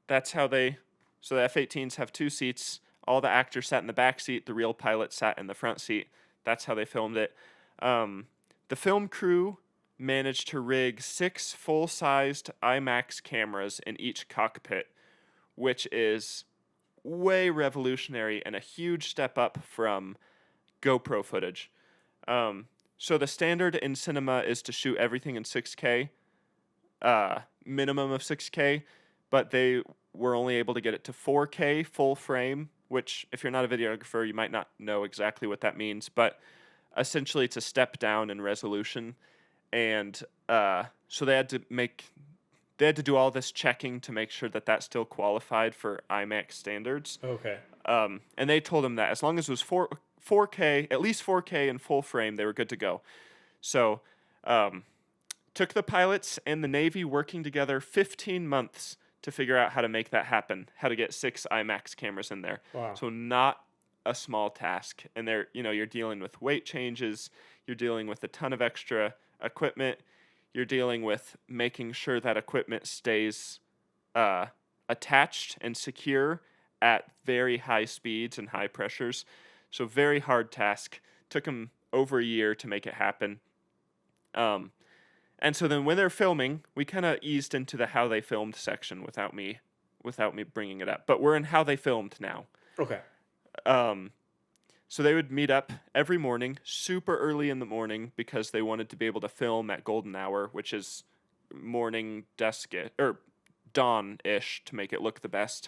So the F-18s have two seats. All the actors sat in the back seat. The real pilot sat in the front seat. That's how they filmed it. The film crew managed to rig 6 full-sized IMAX cameras in each cockpit, which is way revolutionary and a huge step up from GoPro footage. So the standard in cinema is to shoot everything in 6K, minimum of 6K, but they were only able to get it to 4K full frame, which if you're not a videographer, you might not know exactly what that means, but essentially it's a step down in resolution. And so they had to do all this checking to make sure that that still qualified for IMAX standards. Okay. And they told him that as long as it was 4K, at least 4K in full frame, they were good to go. So took the pilots and the Navy working together 15 months to figure out how to make that happen, how to get 6 IMAX cameras in there. Wow. So not a small task. And you're dealing with weight changes, you're dealing with a ton of extra equipment, you're dealing with making sure that equipment stays attached and secure at very high speeds and high pressures. So very hard task. Took them over a year to make it happen. And so then when they're filming, we kind of eased into the how they filmed section without me bringing it up. But we're in how they filmed now. Okay. So they would meet up every morning, super early in the morning, because they wanted to be able to film at golden hour, which is morning dusk or dawn-ish to make it look the best.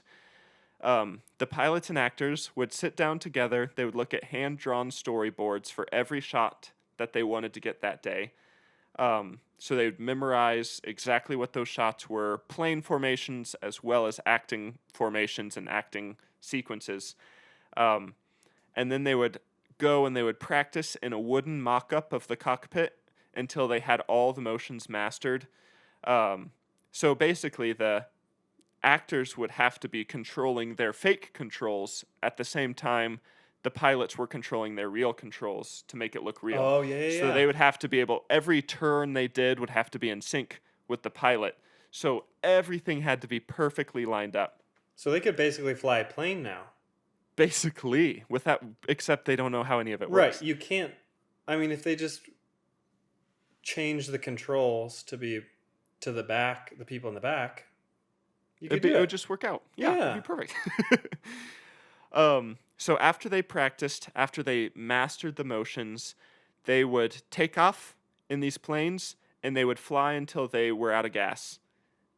The pilots and actors would sit down together. They would look at hand-drawn storyboards for every shot that they wanted to get that day. So they would memorize exactly what those shots were, plane formations as well as acting formations and acting sequences. And then they would go and they would practice in a wooden mock-up of the cockpit until they had all the motions mastered. So basically the actors would have to be controlling their fake controls at the same time the pilots were controlling their real controls to make it look real. Oh, yeah. So they would have to be able, every turn they did would have to be in sync with the pilot. So everything had to be perfectly lined up. So they could basically fly a plane now. Basically, except they don't know how any of it works. Right. You can't, I mean, if they just change the controls to be to the back, the people in the back, It would just work out. Yeah. It'd be perfect. So after they practiced, after they mastered the motions, they would take off in these planes and they would fly until they were out of gas.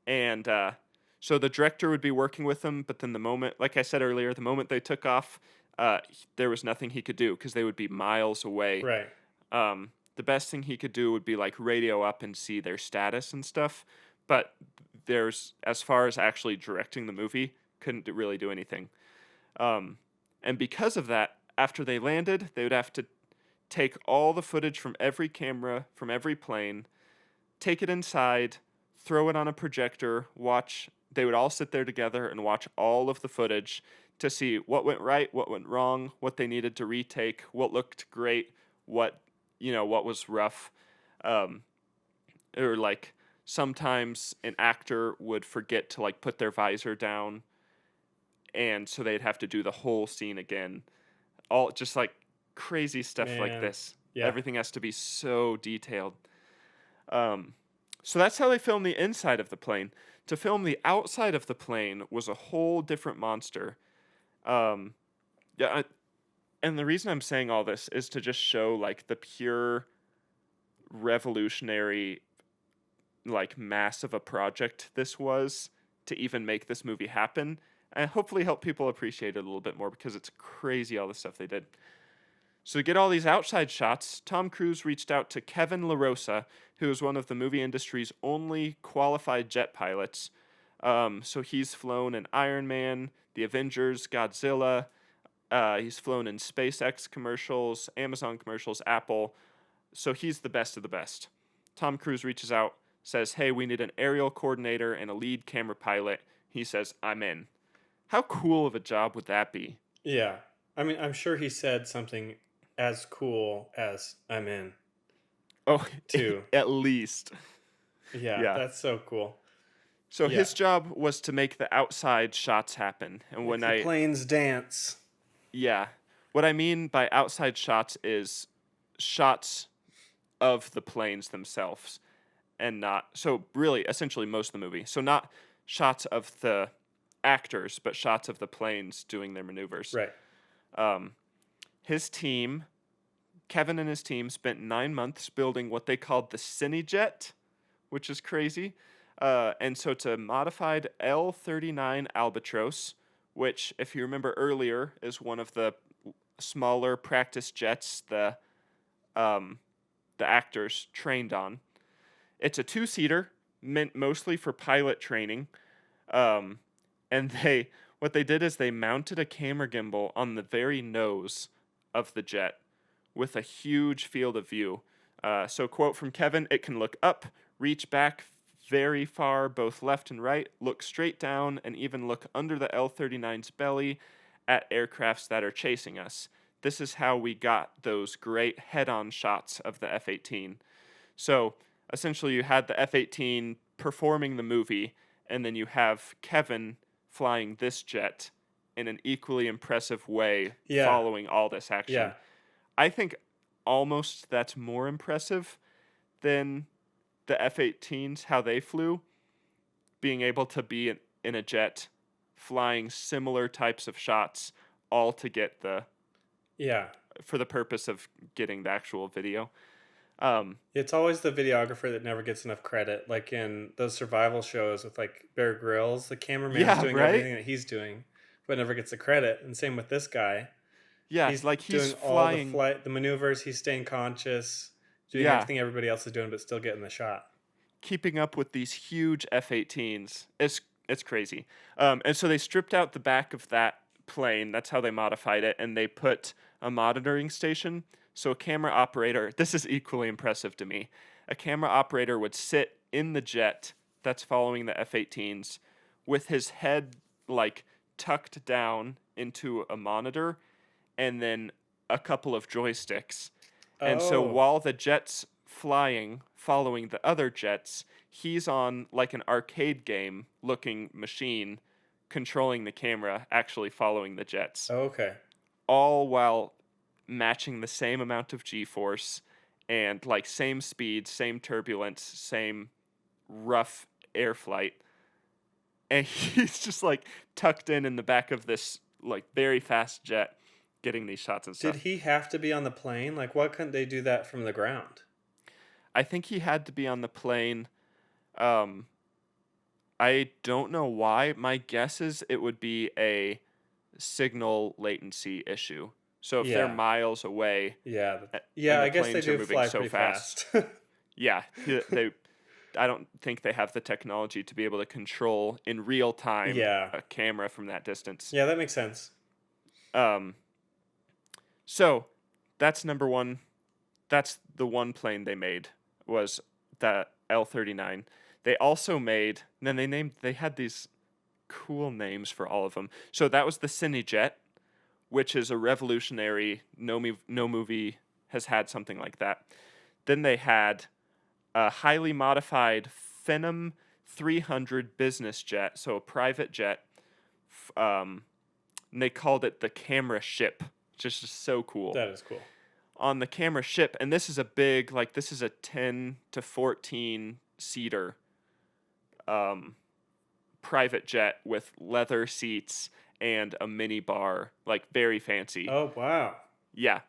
And so the director would be working with them, but then the moment, like I said earlier, the moment they took off, there was nothing he could do because they would be miles away. Right. The best thing he could do would be like radio up and see their status and stuff. But as far as actually directing the movie, couldn't really do anything. And because of that, after they landed, they would have to take all the footage from every camera, from every plane, take it inside, throw it on a projector, watch. They would all sit there together and watch all of the footage to see what went right, what went wrong, what they needed to retake, what looked great, what was rough. Or like sometimes an actor would forget to like put their visor down, and so they'd have to do the whole scene again. All just like crazy stuff like this. Yeah. Everything has to be so detailed. So that's how they filmed the inside of the plane. To film the outside of the plane was a whole different monster. And the reason I'm saying all this is to just show like the pure revolutionary, like mass of a project this was to even make this movie happen, and hopefully help people appreciate it a little bit more because it's crazy all the stuff they did. So to get all these outside shots, Tom Cruise reached out to Kevin LaRosa, who is one of the movie industry's only qualified jet pilots. So he's flown in Iron Man, the Avengers, Godzilla. He's flown in SpaceX commercials, Amazon commercials, Apple. So he's the best of the best. Tom Cruise reaches out, says, hey, we need an aerial coordinator and a lead camera pilot. He says, I'm in. How cool of a job would that be? Yeah. I mean, I'm sure he said something as cool as I'm in. Oh, too. At least. Yeah, that's so cool. So his job was to make the outside shots happen. And when the planes dance. Yeah. What I mean by outside shots is shots of the planes themselves, and not so really essentially most of the movie. So not shots of the actors, but shots of the planes doing their maneuvers. Right. His team, Kevin and his team, spent 9 months building what they called the Cinejet, which is crazy. And so it's a modified L-39 Albatros, which, if you remember earlier, is one of the smaller practice jets the actors trained on. It's a 2-seater, meant mostly for pilot training. And what they did is they mounted a camera gimbal on the very nose of the jet with a huge field of view. So quote from Kevin, "It can look up, reach back very far, both left and right, look straight down, and even look under the L-39's belly at aircrafts that are chasing us. This is how we got those great head-on shots of the F-18. So essentially you had the F-18 performing the movie, and then you have Kevin flying this jet in an equally impressive way, following all this action. Yeah. I think almost that's more impressive than the F-18s, how they flew, being able to be in a jet, flying similar types of shots, all to get for the purpose of getting the actual video. It's always the videographer that never gets enough credit. Like in those survival shows with like Bear Grylls, the cameraman's doing everything that he's doing, but never gets the credit. And same with this guy. Yeah, he's doing flying all the maneuvers. He's staying conscious, doing everything everybody else is doing, but still getting the shot. Keeping up with these huge F-18s, it's crazy. And so they stripped out the back of that plane. That's how they modified it, and they put a monitoring station. So a camera operator, this is equally impressive to me. A camera operator would sit in the jet that's following the F-18s with his head like tucked down into a monitor and then a couple of joysticks. And so while the jet's flying, following the other jets, he's on like an arcade game looking machine controlling the camera, actually following the jets. Oh, okay. All while matching the same amount of G-force and like same speed, same turbulence, same rough air flight. And he's just like tucked in the back of this like very fast jet getting these shots and stuff. Did he have to be on the plane? Like, why couldn't they do that from the ground? I think he had to be on the plane. I don't know why. My guess is it would be a signal latency issue. So if they're miles away, I guess they do fly pretty fast. I don't think they have the technology to be able to control in real time a camera from that distance. Yeah, that makes sense. So that's number one. That's the one plane they made, was the L-39. They also made, and then they had these cool names for all of them. So that was the Cinejet, which is a revolutionary, no movie has had something like that. Then they had a highly modified Phenom 300 business jet, so a private jet. And they called it the camera ship, which is just so cool. That is cool. On the camera ship, and this is a big, like this is a 10 to 14 seater private jet with leather seats and a mini bar, like very fancy. Oh, wow. Yeah.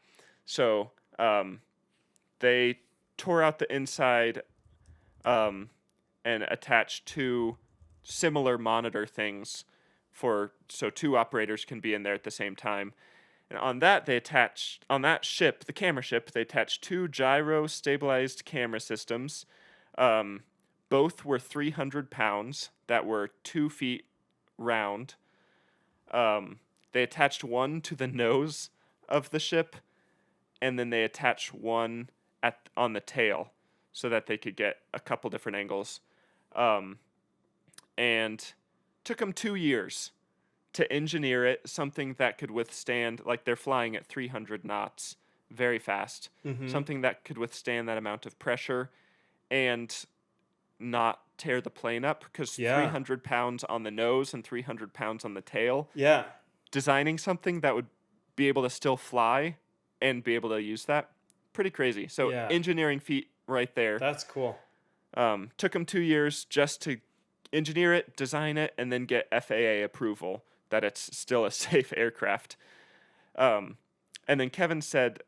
So they tore out the inside and attached two similar monitor things so two operators can be in there at the same time. And on that ship, the camera ship, they attached two gyro stabilized camera systems. Both were 300 pounds that were 2 feet round. They attached one to the nose of the ship, and then they attached one on the tail so that they could get a couple different angles. And took them 2 years to engineer it, something that could withstand, like they're flying at 300 knots, very fast, something that could withstand that amount of pressure and not tear the plane up, because 300 pounds on the nose and 300 pounds on the tail. Yeah. Designing something that would be able to still fly and be able to use that, pretty crazy. So Yeah. engineering feat right there. That's cool. Took him 2 years just to engineer it, design it, and then get FAA approval that it's still a safe aircraft. And then Kevin said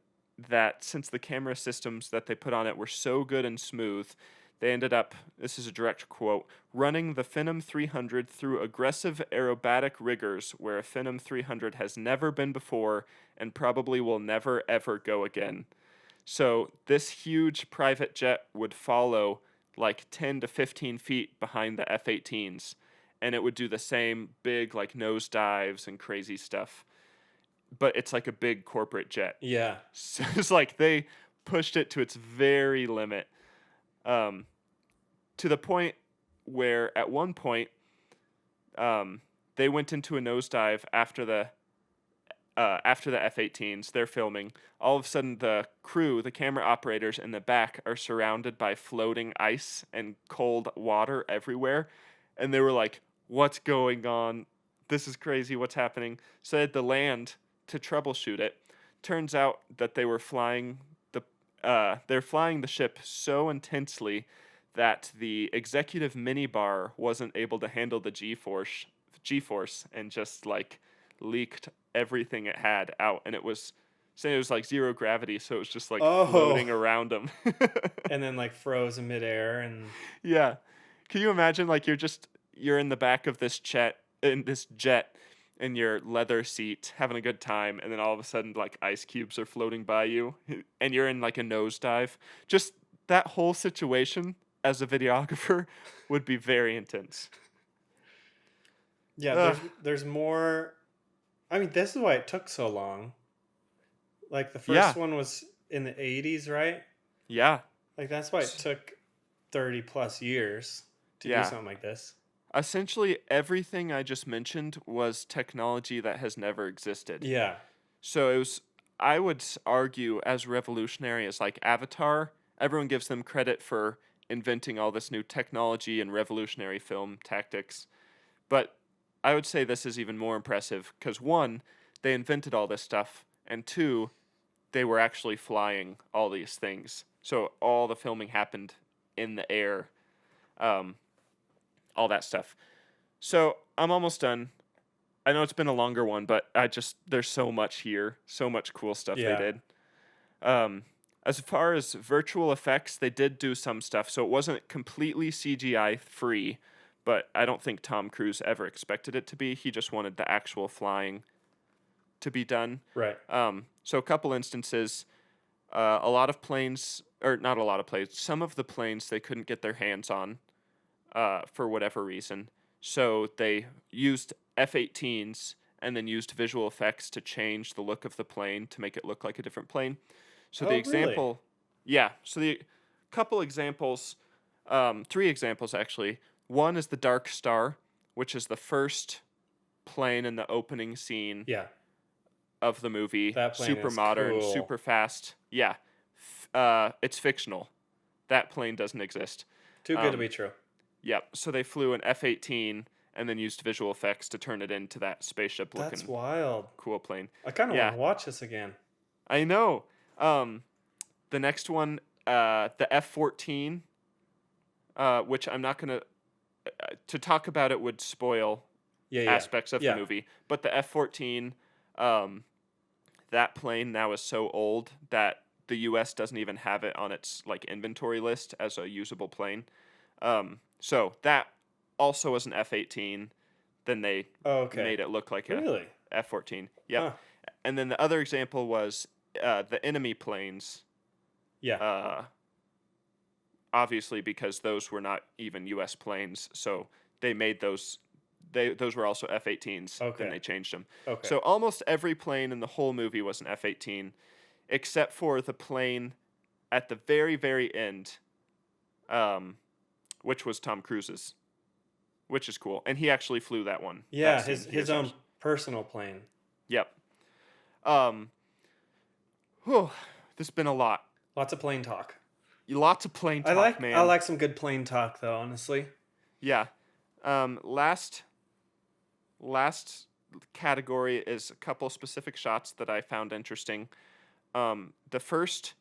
that since the camera systems that they put on it were so good and smooth, they ended up, this is a direct quote, running the Phenom 300 through aggressive aerobatic rigors where a Phenom 300 has never been before and probably will never ever go again. So this huge private jet would follow like 10 to 15 feet behind the F-18s, and it would do the same big like nose dives and crazy stuff. But it's like a big corporate jet. Yeah. So it's like they pushed it to its very limit, to the point where at one point they went into a nosedive after the F-18s. They're filming. All of a sudden, the crew, the camera operators in the back, are surrounded by floating ice and cold water everywhere, and they were like, "What's going on? This is crazy. What's happening?" So they had to land to troubleshoot it. Turns out that they were flying they're flying the ship so intensely that the executive minibar wasn't able to handle the G-force and just like leaked everything it had out, and it was like zero gravity, so it was just like floating around them. And then like froze in midair and Yeah. Can you imagine like you're in the back of this jet in your leather seat having a good time, and then all of a sudden like ice cubes are floating by you and you're in like a nosedive. Just that whole situation as a videographer would be very intense. yeah, there's more. I mean, this is why it took so long. Like the first one was in the 80s, right? Yeah. Like that's why it took 30 plus years to do something like this. Essentially, everything I just mentioned was technology that has never existed. Yeah. So it was, I would argue, as revolutionary as like Avatar. Everyone gives them credit for inventing all this new technology and revolutionary film tactics. But I would say this is even more impressive because, one, they invented all this stuff, and two, they were actually flying all these things. So all the filming happened in the air. All that stuff. So I'm almost done. I know it's been a longer one, but there's so much here, so much cool stuff they did. As far as virtual effects, they did do some stuff, so it wasn't completely CGI free, but I don't think Tom Cruise ever expected it to be. He just wanted the actual flying to be done. Right. So a couple instances, a lot of planes, or not a lot of planes, some of the planes they couldn't get their hands on for whatever reason. So they used F-18s and then used visual effects to change the look of the plane to make it look like a different plane. So the example, so the couple examples, 3 examples actually. One is the Dark Star, which is the first plane in the opening scene of the movie. That plane super is modern, cool. super fast. Yeah. It's fictional. That plane doesn't exist. Too good to be true. Yep. So they flew an F-18 and then used visual effects to turn it into that spaceship looking That's wild. cool plane. I kind of want to watch this again. I know. The next one, the F-14, which I'm not going to talk about it would spoil aspects of the movie. But the F-14, that plane now is so old that the U.S. doesn't even have it on its like inventory list as a usable plane. So that also was an F-18. Then they made it look like a F-14. Yep. Huh. And then the other example was the enemy planes. Yeah. Obviously, because those were not even U.S. planes, so they made those. Those were also F-18s. Okay. Then they changed them. Okay. So almost every plane in the whole movie was an F-18, except for the plane at the very, very end, which was Tom Cruise's, which is cool, and he actually flew that one. Yeah, his own personal plane. Yep. This has been a lot. Lots of plane talk. Lots of plane talk, man. I like some good plane talk, though, honestly. Yeah. Last category is a couple specific shots that I found interesting. The first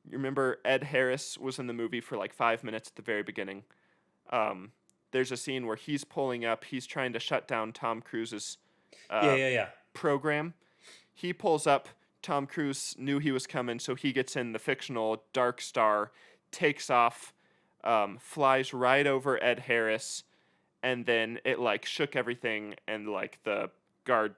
you remember Ed Harris was in the movie for like 5 minutes at the very beginning. There's a scene where he's pulling up. He's trying to shut down Tom Cruise's Yeah. program. He pulls up. Tom Cruise knew he was coming, so he gets in the fictional Dark Star, takes off, flies right over Ed Harris, and then it like shook everything, and like the guard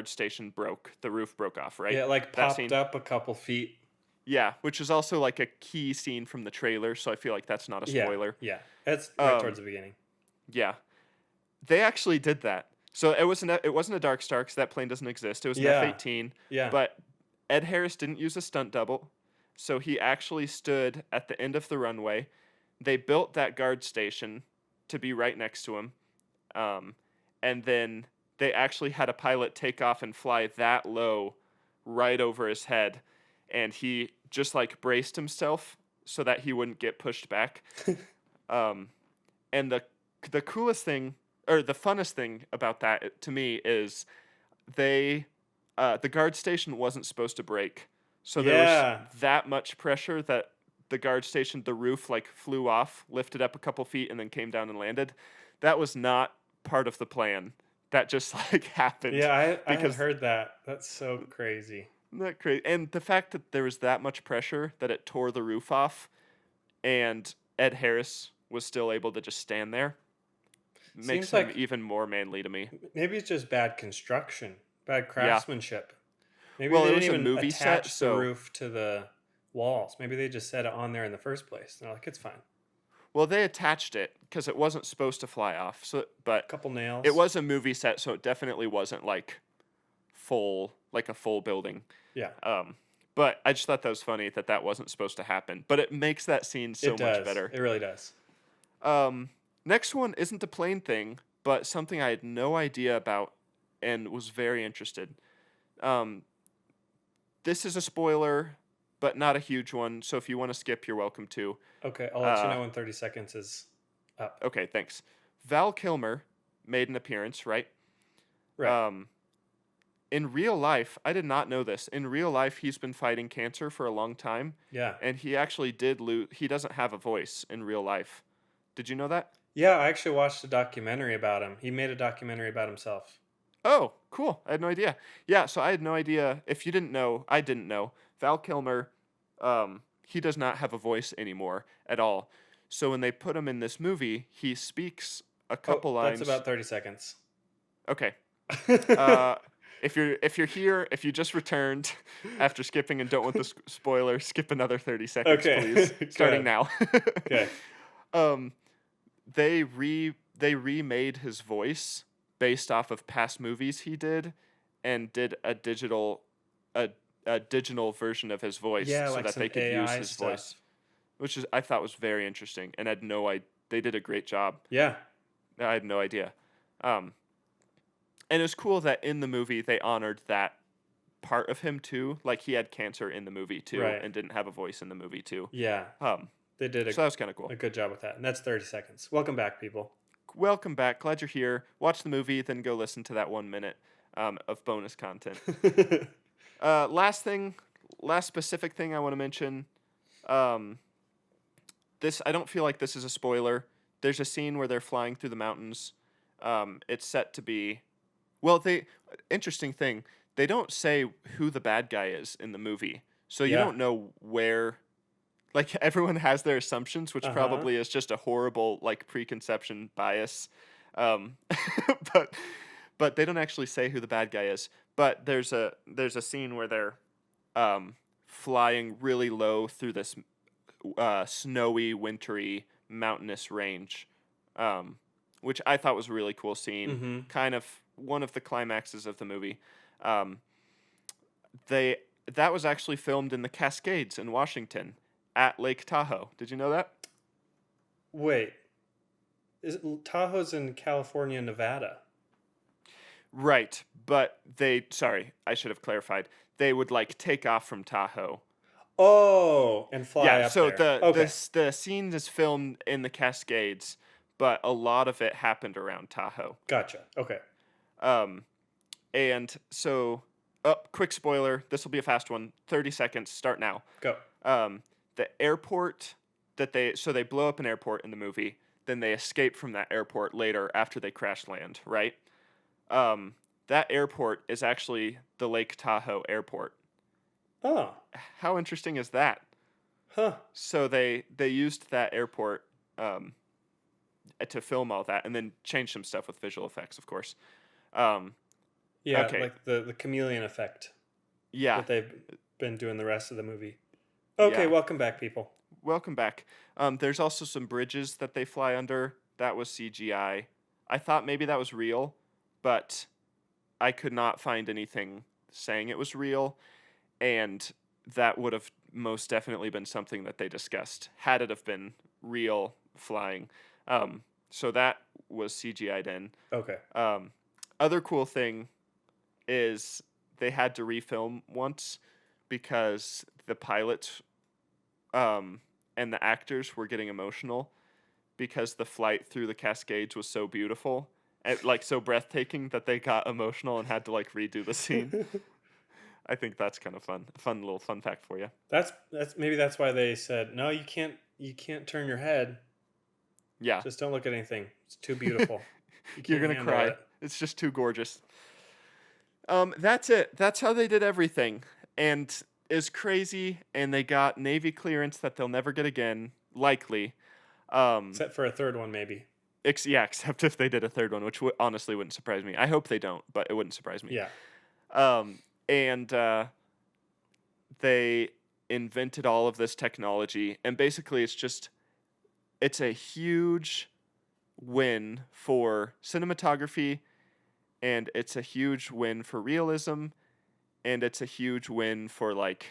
station broke. The roof broke off, right? Yeah, it like That popped scene? up a couple feet. Yeah, which is also like a key scene from the trailer, so I feel like that's not a spoiler. Yeah. That's right towards the beginning. Yeah. They actually did that. So it wasn't a Dark Star because that plane doesn't exist. It was an Yeah. F-18. Yeah. But Ed Harris didn't use a stunt double, so he actually stood at the end of the runway. They built that guard station to be right next to him, and then they actually had a pilot take off and fly that low, right over his head, and he just like braced himself so that he wouldn't get pushed back. And the coolest thing, or the funnest thing about that to me is the guard station wasn't supposed to break. So there was that much pressure that the guard station, the roof like flew off, lifted up a couple feet, and then came down and landed. That was not part of the plan. That just like happened. Yeah, I had heard that. That's so crazy. Not crazy. And the fact that there was that much pressure that it tore the roof off, and Ed Harris was still able to just stand there, makes him even more manly to me. Maybe it's just bad construction, bad craftsmanship. Maybe Well, they it was didn't a even movie attach set, so the roof to the walls. Maybe they just set it on there in the first place. They're like, it's fine. well, they attached it because it wasn't supposed to fly off. So, but A couple nails. it was a movie set, so it definitely wasn't like a full building. Yeah. But I just thought that was funny that wasn't supposed to happen. But it makes that scene so much better. It really does. Next one isn't a plane thing, but something I had no idea about and was very interested. This is a spoiler, but not a huge one. So if you want to skip, you're welcome to. Okay, I'll let you know when 30 seconds is up. Okay, thanks. Val Kilmer made an appearance, right? Right. In real life, I did not know this. In real life, he's been fighting cancer for a long time. Yeah. And he actually did lose. He doesn't have a voice in real life. Did you know that? Yeah, I actually watched a documentary about him. He made a documentary about himself. Oh, cool. I had no idea. Yeah, so I had no idea. If you didn't know, I didn't know. Val Kilmer, he does not have a voice anymore at all. So when they put him in this movie, he speaks a couple lines. That's about 30 seconds. Okay. If you're here, if you just returned after skipping and don't want the spoiler, skip another 30 seconds, please. Starting now. Okay. They remade his voice based off of past movies he did, and did a digital version of his voice so that they could use his voice, which I thought was very interesting, and they did a great job. Yeah. I had no idea. And it was cool that in the movie they honored that part of him too. Like he had cancer in the movie too, Right. and didn't have a voice in the movie too. Yeah. They did So that was kind of cool. a good job with that. And that's 30 seconds. Welcome back, people. Welcome back. Glad you're here. Watch the movie, then go listen to that 1 minute of bonus content. Last specific thing I want to mention. This I don't feel like this is a spoiler. There's a scene where they're flying through the mountains. It's set to be, interesting thing. They don't say who the bad guy is in the movie, so you don't know where. Like everyone has their assumptions, which probably is just a horrible like preconception bias. But they don't actually say who the bad guy is. But there's a scene where they're flying really low through this snowy, wintry, mountainous range, which I thought was a really cool scene. Mm-hmm. Kind of one of the climaxes of the movie. That was actually filmed in the Cascades in Washington at Lake Tahoe. Did you know that? Wait. Tahoe's in California, Nevada. Right, but sorry, I should have clarified. They would like take off from Tahoe. Oh, and fly up so there. the scene is filmed in the Cascades, but a lot of it happened around Tahoe. Gotcha. Okay. And so, quick spoiler. This will be a fast one. 30 seconds. Start now. Go. The airport they blow up an airport in the movie, then they escape from that airport later after they crash land, right? That airport is actually the Lake Tahoe airport. Oh, How interesting is that? huh. So they used that airport to film all that, and then changed some stuff with visual effects, of course. Um, Yeah, okay, like the chameleon effect yeah, that they've been doing the rest of the movie. Okay, yeah. welcome back, people. Welcome back. There's also some bridges that they fly under. That was CGI. I thought maybe that was real, but I could not find anything saying it was real, and that would have most definitely been something that they discussed had it have been real flying. So that was CGI'd in. Okay. Other cool thing is they had to refilm once because the pilots and the actors were getting emotional because the flight through the Cascades was so beautiful and like so breathtaking that they got emotional and had to like redo the scene. I think that's kind of fun. Fun little fun fact for you. That's maybe that's why they said no. You can't turn your head. Yeah, Just don't look at anything. It's too beautiful. you're gonna handle cry. it. It's just too gorgeous. That's it. That's how they did everything, and is crazy. And they got Navy clearance that they'll never get again, likely. Except for a third one, maybe. Except if they did a third one, which honestly wouldn't surprise me. I hope they don't, but it wouldn't surprise me. Yeah. And they invented all of this technology, and basically it's a huge win for cinematography, and it's a huge win for realism, and it's a huge win for like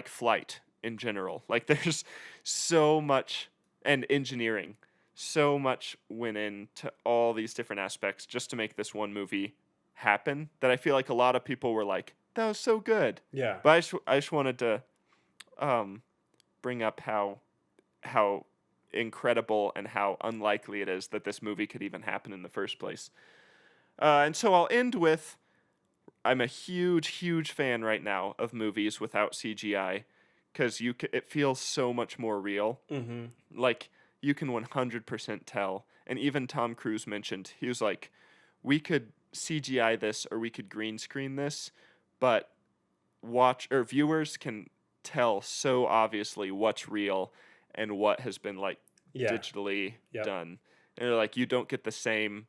flight in general. Like there's so much, and engineering, so much went into all these different aspects just to make this one movie happen that I feel like a lot of people were like, that was so good. Yeah. But I just wanted to bring up how incredible and how unlikely it is that this movie could even happen in the first place. And so I'll end with, I'm a huge fan right now of movies without CGI because it feels so much more real. Mm-hmm. Like you can 100% tell. And even Tom Cruise mentioned, he was like, we could CGI this or we could green screen this, but viewers can tell so obviously what's real and what has been like digitally done. And they're like, you don't get the same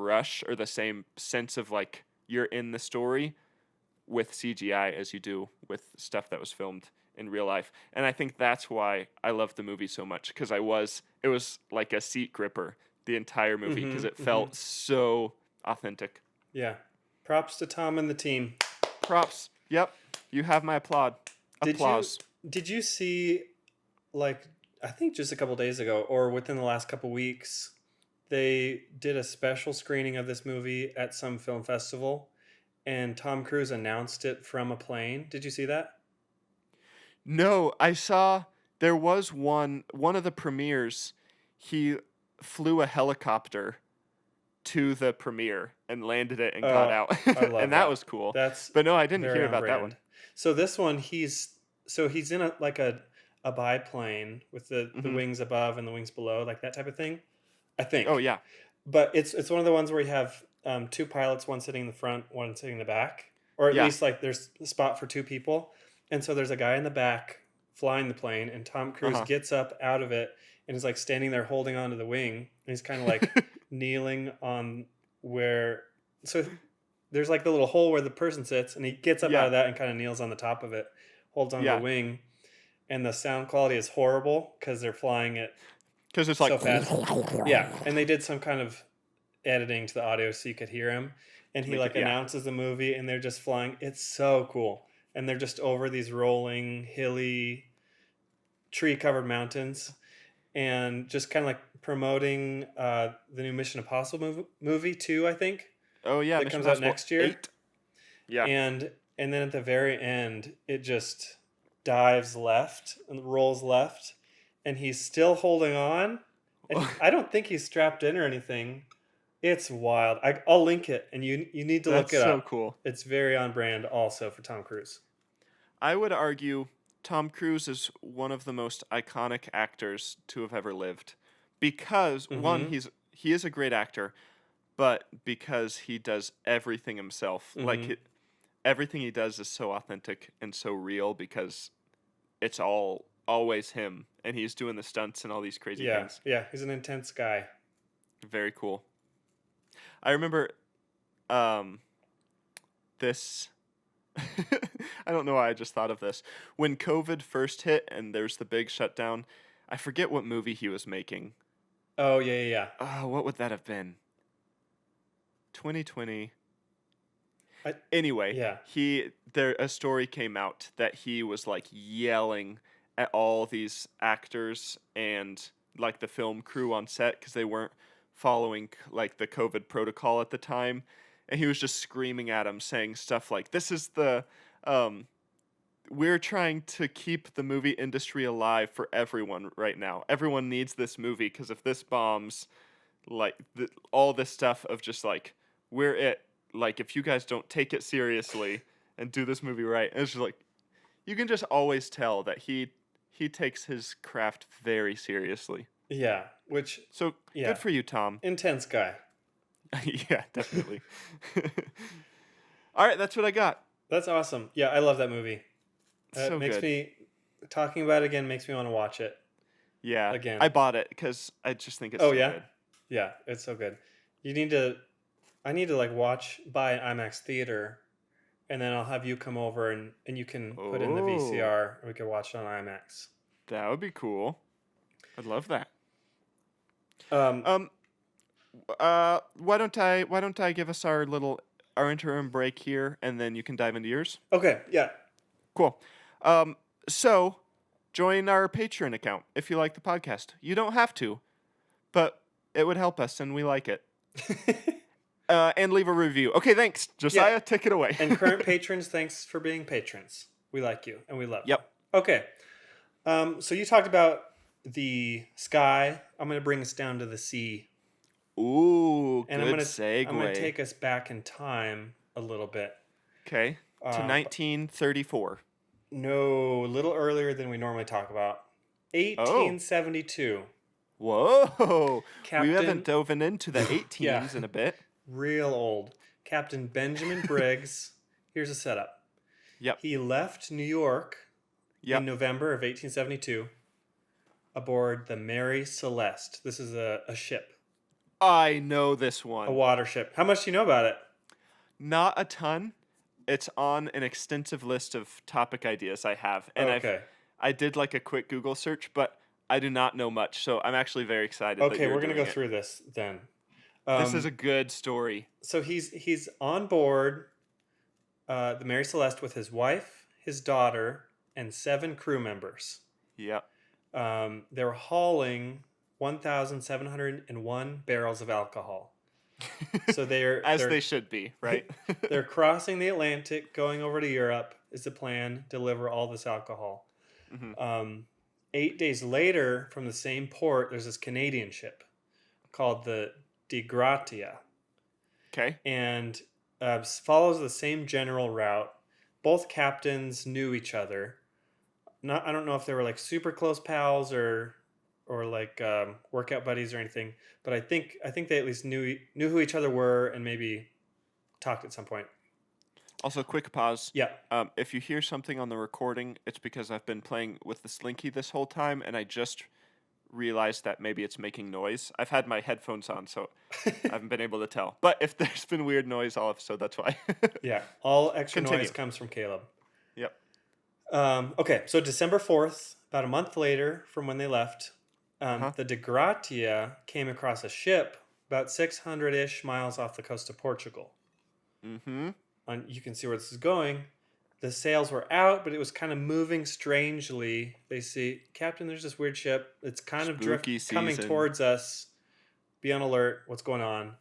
rush or the same sense of like you're in the story with CGI as you do with stuff that was filmed in real life. And I think that's why I love the movie so much, because it was like a seat gripper the entire movie because it felt so authentic. Yeah. Props to Tom and the team. Props. Yep. You have my applause. Did you see, like, I think just a couple days ago or within the last couple weeks, they did a special screening of this movie at some film festival, and Tom Cruise announced it from a plane. Did you see that? No, I saw there was one of the premieres. He flew a helicopter to the premiere and landed it and got out. I love and that was cool. But no, I didn't hear about that one. So this one, he's in a biplane with the wings above and the wings below, like that type of thing, I think. Oh yeah. But it's one of the ones where you have two pilots, one sitting in the front, one sitting in the back, or at least like there's a spot for two people. And so there's a guy in the back flying the plane, and Tom Cruise gets up out of it and is like standing there holding onto the wing, and he's kind of like kneeling on where. So there's like the little hole where the person sits, and he gets up out of that and kind of kneels on the top of it, holds onto the wing, and the sound quality is horrible because they're flying it because it's so like fast. Yeah, and they did some kind of editing to the audio so you could hear him, and he announces the movie, and they're just flying. It's so cool, and they're just over these rolling, hilly, tree-covered mountains, and just kind of like promoting the new Mission Impossible movie too, I think. Oh yeah, that comes out next year. 8. Yeah, and then at the very end, it just dives left and rolls left, and he's still holding on. And I don't think he's strapped in or anything, It's wild. I'll link it, and you need to look That's it so up. cool. It's very on brand, also for Tom Cruise. I would argue Tom Cruise is one of the most iconic actors to have ever lived because one, Mm-hmm. he is a great actor, but because he does everything himself. Mm-hmm. Everything he does is so authentic and so real because it's all always him and he's doing the stunts and all these crazy Yeah, things. yeah. He's an intense guy. Very cool. I remember um this I don't know why I just thought of this. When COVID first hit and there's the big shutdown, I forget what movie he was making. Oh yeah, yeah, yeah. What would that have been? 2020. I, Anyway, yeah. a story came out that he was like yelling at all these actors and like the film crew on set because they weren't following like the COVID protocol at the time, and he was just screaming at them, saying stuff like, "This is the um, we're trying to keep the movie industry alive for everyone right now. Everyone needs this movie because if this bombs, like all this stuff of just like we're it. Like if you guys don't take it seriously and do this movie right, and it's just like you can just always tell that he takes his craft very seriously. Yeah, which So yeah, good for you, Tom. intense guy. Yeah, definitely. All right, that's what I got. That's awesome. Yeah, I love that movie. It So makes good. me talking about it again makes me want to watch it Yeah, again. I bought it because I just think it's Oh so yeah, good. yeah, it's so good. You need to. I need to like buy an IMAX theater, and then I'll have you come over and you can put in the Oh, VCR and we can watch it on IMAX. that would be cool. I'd love that. Um, Um, why don't I give us our interim break here, and then you can dive into yours. okay, yeah. Cool. So join our Patreon account if you like the podcast. You don't have to, but it would help us, and we like it. And leave a review. Okay, thanks, Josiah. Yeah. Take it away. And current patrons, thanks for being patrons. We like you and we love Yep. you. Okay. So you talked about the sky. I'm going to bring us down to the sea. Ooh, And good I'm segue. going to take us back in time a little bit. Okay, to 1934. No, a little earlier than we normally talk about. Oh, 1872. whoa! We haven't Captain, dove into the 18s yeah, in a bit. real old. Captain Benjamin Briggs. Here's a setup. Yep. He left New York Yep. in November of 1872 aboard the Mary Celeste. This is a ship, I know this a one. water ship. How much do you know about it? Not a ton. It's on an extensive list of topic ideas I have, and Okay. I did like a quick Google search, but I do not know much. So I'm actually very excited. Okay, that you're we're gonna doing go it. through this then. This is a good story. So he's on board the Mary Celeste with his wife, his daughter, and 7 crew members. Yep. They were hauling 1,701 barrels of alcohol. So As they're they should be, right? they're crossing the Atlantic, going over to Europe. Is the plan? Deliver all this alcohol. Mhm. 8 days later, from the same port, there's this Canadian ship called the De Gratia, Okay. and follows the same general route. Both captains knew each other. I don't know if they were like super close pals or like workout buddies or anything, but I think they at least knew who each other were and maybe talked at some point. Also, quick pause. Yeah. If you hear something on the recording, it's because I've been playing with the Slinky this whole time, and I just realized that maybe it's making noise. I've had my headphones on, so I haven't been able to tell. But if there's been weird noise all episode, that's why. Yeah. All extra Continue. noise comes from Caleb. Yep. Okay, so December 4th, about a month later from when they left, Uh-huh. the De Gratia came across a ship about 600-ish miles off the coast of Portugal. Mm-hmm. You can see where this is going. The sails were out, but it was kind of moving strangely. They see, Captain, there's this weird ship. It's kind of Spooky coming season. towards us. Be on alert. What's going on?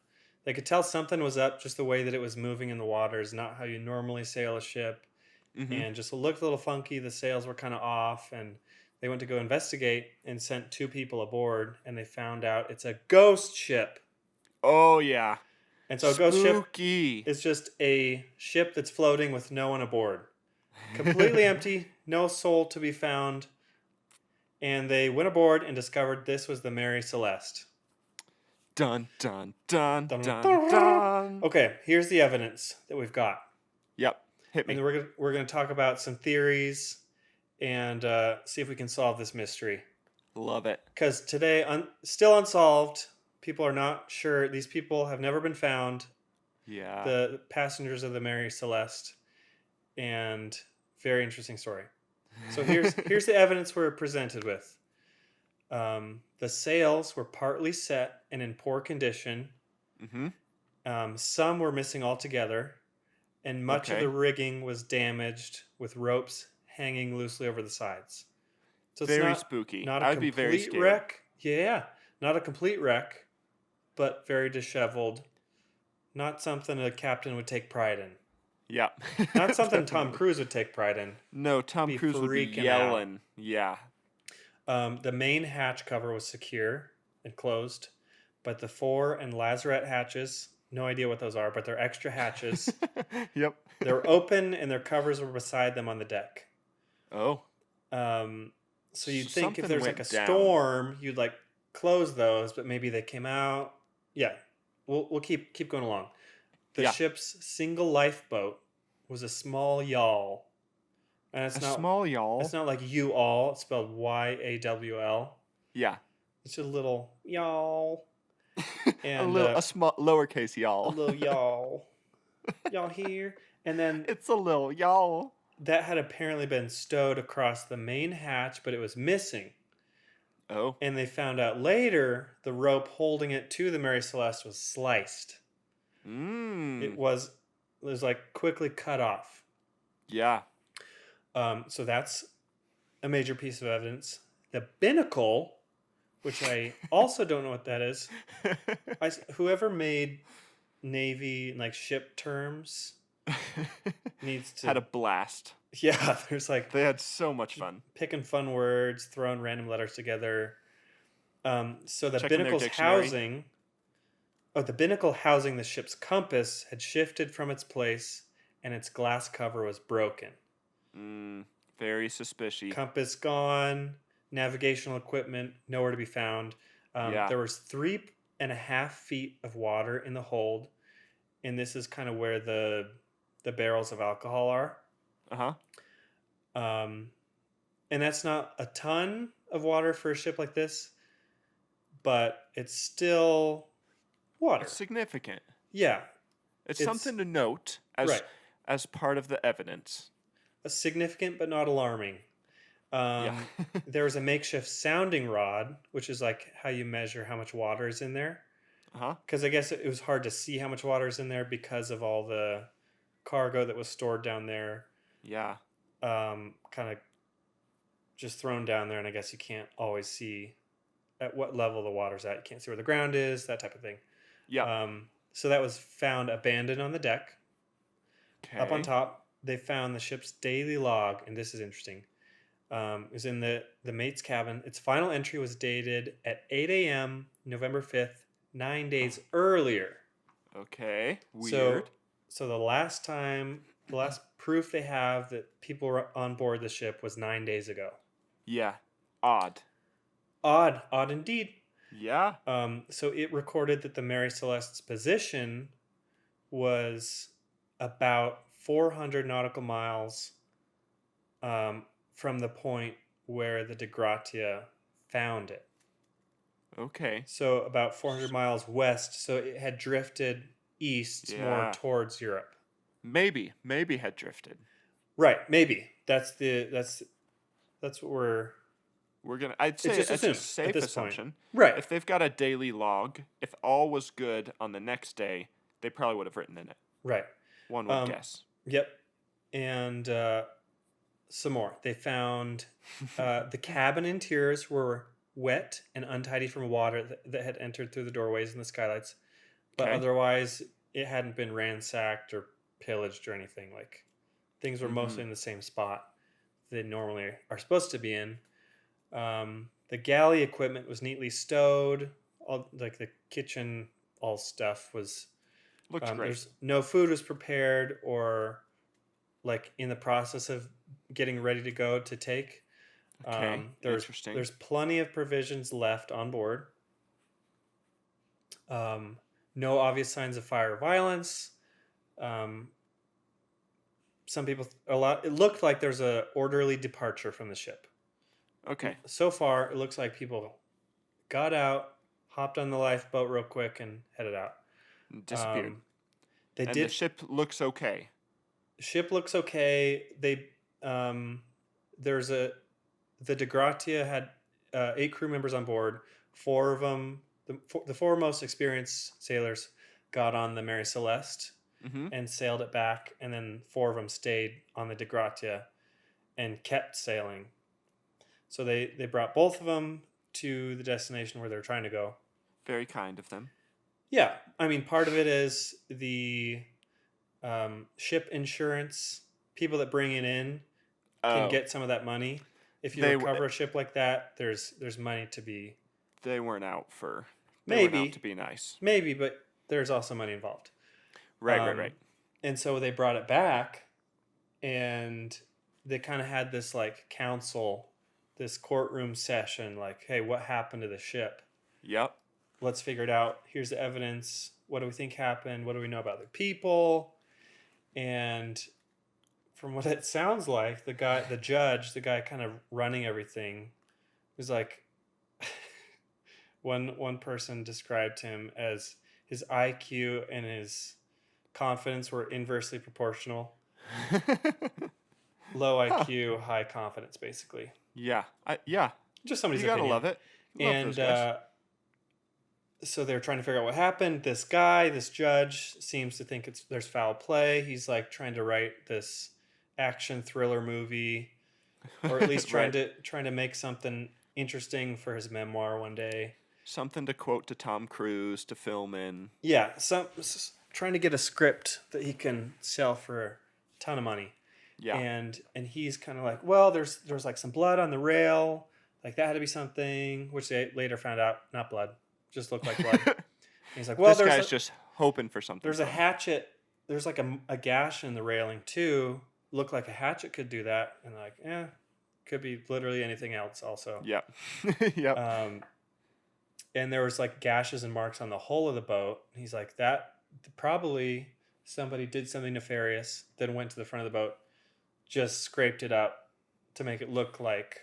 They could tell something was up, just the way that it was moving in the water is not how you normally sail a ship. Mm-hmm. And just looked a little funky. The sails were kind of off, and they went to go investigate and sent 2 people aboard, and they found out it's a ghost ship. Oh yeah. And so a ghost ship Spooky. is just a ship that's floating with no one aboard. Completely empty, no soul to be found. And they went aboard and discovered this was the Mary Celeste. Dun dun dun Dun, dun dun, dun. dun. Okay, here's the evidence that we've got. Yep. Hit And me. we're gonna talk about some theories and see if we can solve this mystery. Love it. Because today, still unsolved. People are not sure. These people have never been found. Yeah. The passengers of the Mary Celeste, and very interesting story. So here's the evidence we're presented with. The sails were partly set and in poor condition. Mm-hmm. Some were missing altogether, and much of Okay. the rigging was damaged with ropes hanging loosely over the sides. So it's Very not, spooky. not a I'd be very complete scared. wreck. Yeah, not a complete wreck, but very disheveled. Not something a captain would take pride in. Yeah. Not something Tom Definitely. Cruise would take pride in. No, Tom Be Cruise would be freaking out. yelling. Yeah. The main hatch cover was secure and closed, but the fore and lazarette hatches, no idea what those are, but they're extra hatches. Yep. They're open and their covers were beside them on the deck. Oh. So you'd think Something if there's like went a down. storm, you'd like close those, but maybe they came out. Yeah, we'll keep going along. The Yeah. ship's single lifeboat was a small yawl, and it's A not small y'all. it's not like you all. It's spelled YAWL. Yeah. It's just a little yawl, and a small lowercase a y'all. little yawl. Y'all here, and then It's a little y'all. that had apparently been stowed across the main hatch, but it was missing. Oh. And they found out later the rope holding it to the Mary Celeste was sliced. It was like quickly cut off. Yeah. So that's a major piece of evidence. The binnacle, which I also don't know what that is. Whoever made Navy like ship terms needs to. Had a blast. Yeah, there's like They had so much fun. picking fun words, throwing random letters together. So the Checking their binnacle's dictionary. housing. Oh, the binnacle housing the ship's compass had shifted from its place, and its glass cover was broken. Very suspicious. Compass gone. Navigational equipment nowhere to be found. Yeah. There was 3.5 feet of water in the hold, and this is kind of where the barrels of alcohol are. Uh-huh. And that's not a ton of water for a ship like this, but it's still water. It's significant. Yeah, It's It's- something to note as right. as part of the evidence. A significant but not alarming. Yeah. There was a makeshift sounding rod, which is like how you measure how much water is in there. Uh-huh. Because I guess it was hard to see how much water is in there because of all the cargo that was stored down there. Yeah. Kind of just thrown down there, and I guess you can't always see at what level the water's at. You can't see where the ground is, that type of thing. Yeah. So that was found abandoned on the deck. Okay. Up on top, they found the ship's daily log, and this is interesting. It was in the mate's cabin. Its final entry was dated at 8 a.m. November 5th, 9 days earlier. Okay. Weird. So the last proof they have that people were on board the ship was 9 days ago. Yeah. Odd. Odd indeed. Yeah. So it recorded that the Mary Celeste's position was about 400 nautical miles from the point where the De Gratia found it. Okay. So about 400 miles west. So it had drifted east more Yeah. towards Europe. Maybe had drifted. Right, maybe. That's what we're I'd say just it's a assumed safe at this assumption. point. Right. If they've got a daily log, if all was good on the next day, they probably would have written in it. Right. One would guess. Yep. And some more. They found the cabin interiors were wet and untidy from water that had entered through the doorways and the skylights. But Okay. otherwise, it hadn't been ransacked or pillaged or anything. Like, things were mostly in the same spot they normally are supposed to be in. The galley equipment was neatly stowed. All, like the kitchen all stuff was Looks great. there's no food was prepared or like in the process of getting ready to go to take. Okay, interesting. There's plenty of provisions left on board. No obvious signs of fire or violence. Um, some people it looked like there's a orderly departure from the ship. Okay, So far, it looks like people got out, hopped on the lifeboat real quick, and headed out. disappeared. They And did. the ship looks okay. Ship looks okay. There's the De Gratia had 8 crew members on board. 4 of them, the 4 most experienced sailors, got on the Mary Celeste Mm-hmm. and sailed it back, and then 4 of them stayed on the De Gratia and kept sailing. So they brought both of them to the destination where they're trying to go. Very kind of them. Yeah, I mean, part of it is the ship insurance. People that bring it in can get some of that money. If you recover a ship like that, there's money to be. They weren't out for. Maybe they went out to be nice. Maybe, but there's also money involved. Right. And so they brought it back, and they kind of had this like council, this courtroom session. Like, hey, what happened to the ship? Yep. Let's figure it out. Here's the evidence. What do we think happened? What do we know about the people? And from what it sounds like, the guy kind of running everything, was like, one person described him as his IQ and his confidence were inversely proportional. Low IQ, high confidence, basically. Yeah. Just somebody's you gotta opinion. love it. Love those guys. So they're trying to figure out what happened. This judge, seems to think there's foul play. He's like trying to write this action thriller movie, or at least trying to make something interesting for his memoir one day. Something to quote to Tom Cruise to film in. Yeah, trying to get a script that he can sell for a ton of money. Yeah. And he's kind of like, well, there's like some blood on the rail, like that had to be something, which they later found out not blood, just looked like blood. And he's like, well, this guy's just hoping for something. There's a hatchet. There's like a gash in the railing too. Looked like a hatchet could do that, and like, could be literally anything else also. Yeah. Yep. And there was like gashes and marks on the hull of the boat. He's like, that probably somebody did something nefarious, then went to the front of the boat, just scraped it up to make it look like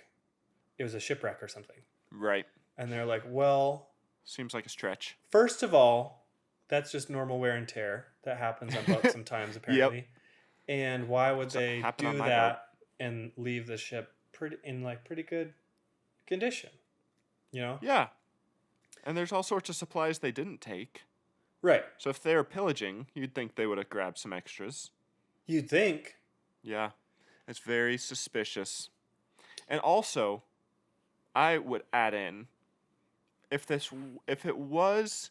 it was a shipwreck or something. Right. And they're like, well, seems like a stretch. First of all, that's just normal wear and tear that happens on boats sometimes, apparently. Yep. And why would they do that and leave the ship pretty good condition? You know? Yeah. And there's all sorts of supplies they didn't take. Right. So if they were pillaging, you'd think they would have grabbed some extras. You'd think. Yeah. It's very suspicious. And also, I would add in, if it was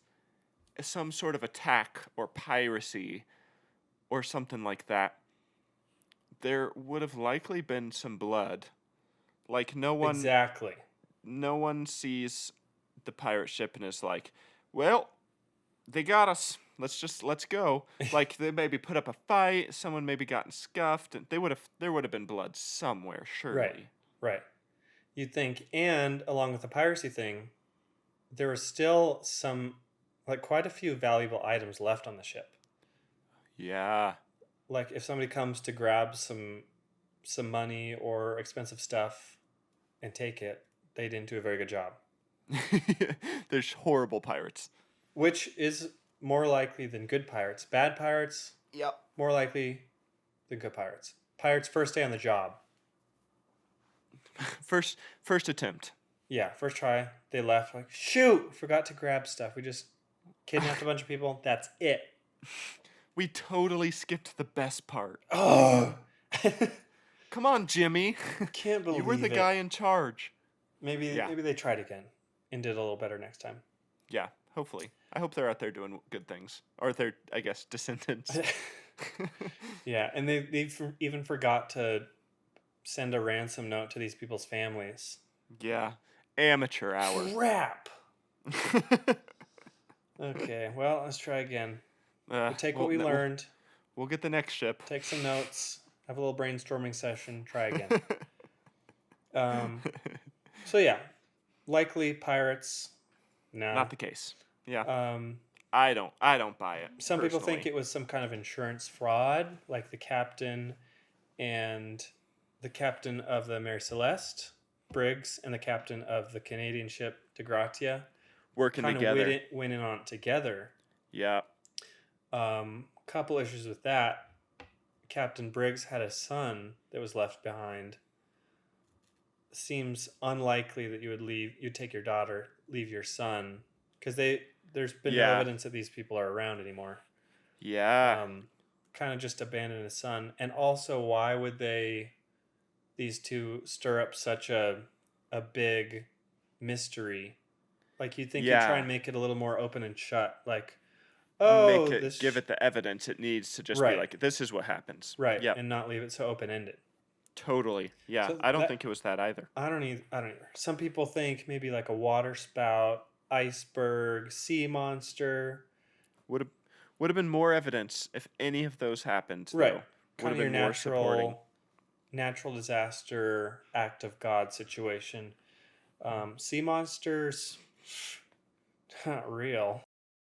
some sort of attack or piracy or something like that, there would have likely been some blood. Like no one sees the pirate ship and is like, well, they got us. Let's go. Like they maybe put up a fight, someone maybe gotten scuffed, and there would have been blood somewhere, surely. Right. You'd think, and along with the piracy thing, there was still quite a few valuable items left on the ship. Yeah. Like if somebody comes to grab some money or expensive stuff and take it, they didn't do a very good job. There's horrible pirates. Which is more likely than good pirates. Bad pirates, yep, more likely than good pirates. Pirates first day on the job. First attempt. Yeah, first try. They left like, shoot, forgot to grab stuff. We just kidnapped a bunch of people. That's it. We totally skipped the best part. Oh. Come on, Jimmy. Can't believe you were the guy in charge. Maybe they tried again and did a little better next time. Yeah, hopefully. I hope they're out there doing good things. Or they're, I guess, descendants. Yeah, and they even forgot to send a ransom note to these people's families. Yeah. Amateur hour. Crap. Okay, well, let's try again. We'll take what Well, we no, learned, we'll get the next ship. take some notes, have a little brainstorming session, try again. Um, so yeah, likely pirates. No. Not the case. Yeah, Um, I don't buy it some people think personally. it was some kind of insurance fraud, like the captain and the captain of the Mary Celeste, Briggs, and the captain of the Canadian ship De Gratia Working kind of together. went in on it together. Yeah. Couple issues with that. Captain Briggs had a son that was left behind. Seems unlikely that you'd take your daughter, leave your son, because there's been no Yeah. evidence that these people are around anymore. Yeah. Kind of just abandon his son. And also, why would these two stir up such a big mystery? Like, you'd think you'd try Yeah. and make it a little more open and shut. Like, Make oh, it, give it the evidence it needs to just be Right. like, this is what happens. right, Yep. and not leave it so open ended. Totally. Yeah. So I don't that- think it was that either. I don't either. Some people think maybe like a water spout, iceberg, sea monster. Would have been more evidence if any of those happened. Right. Would Kind have of your been more supporting. natural disaster, act of God situation. Sea monsters, not real.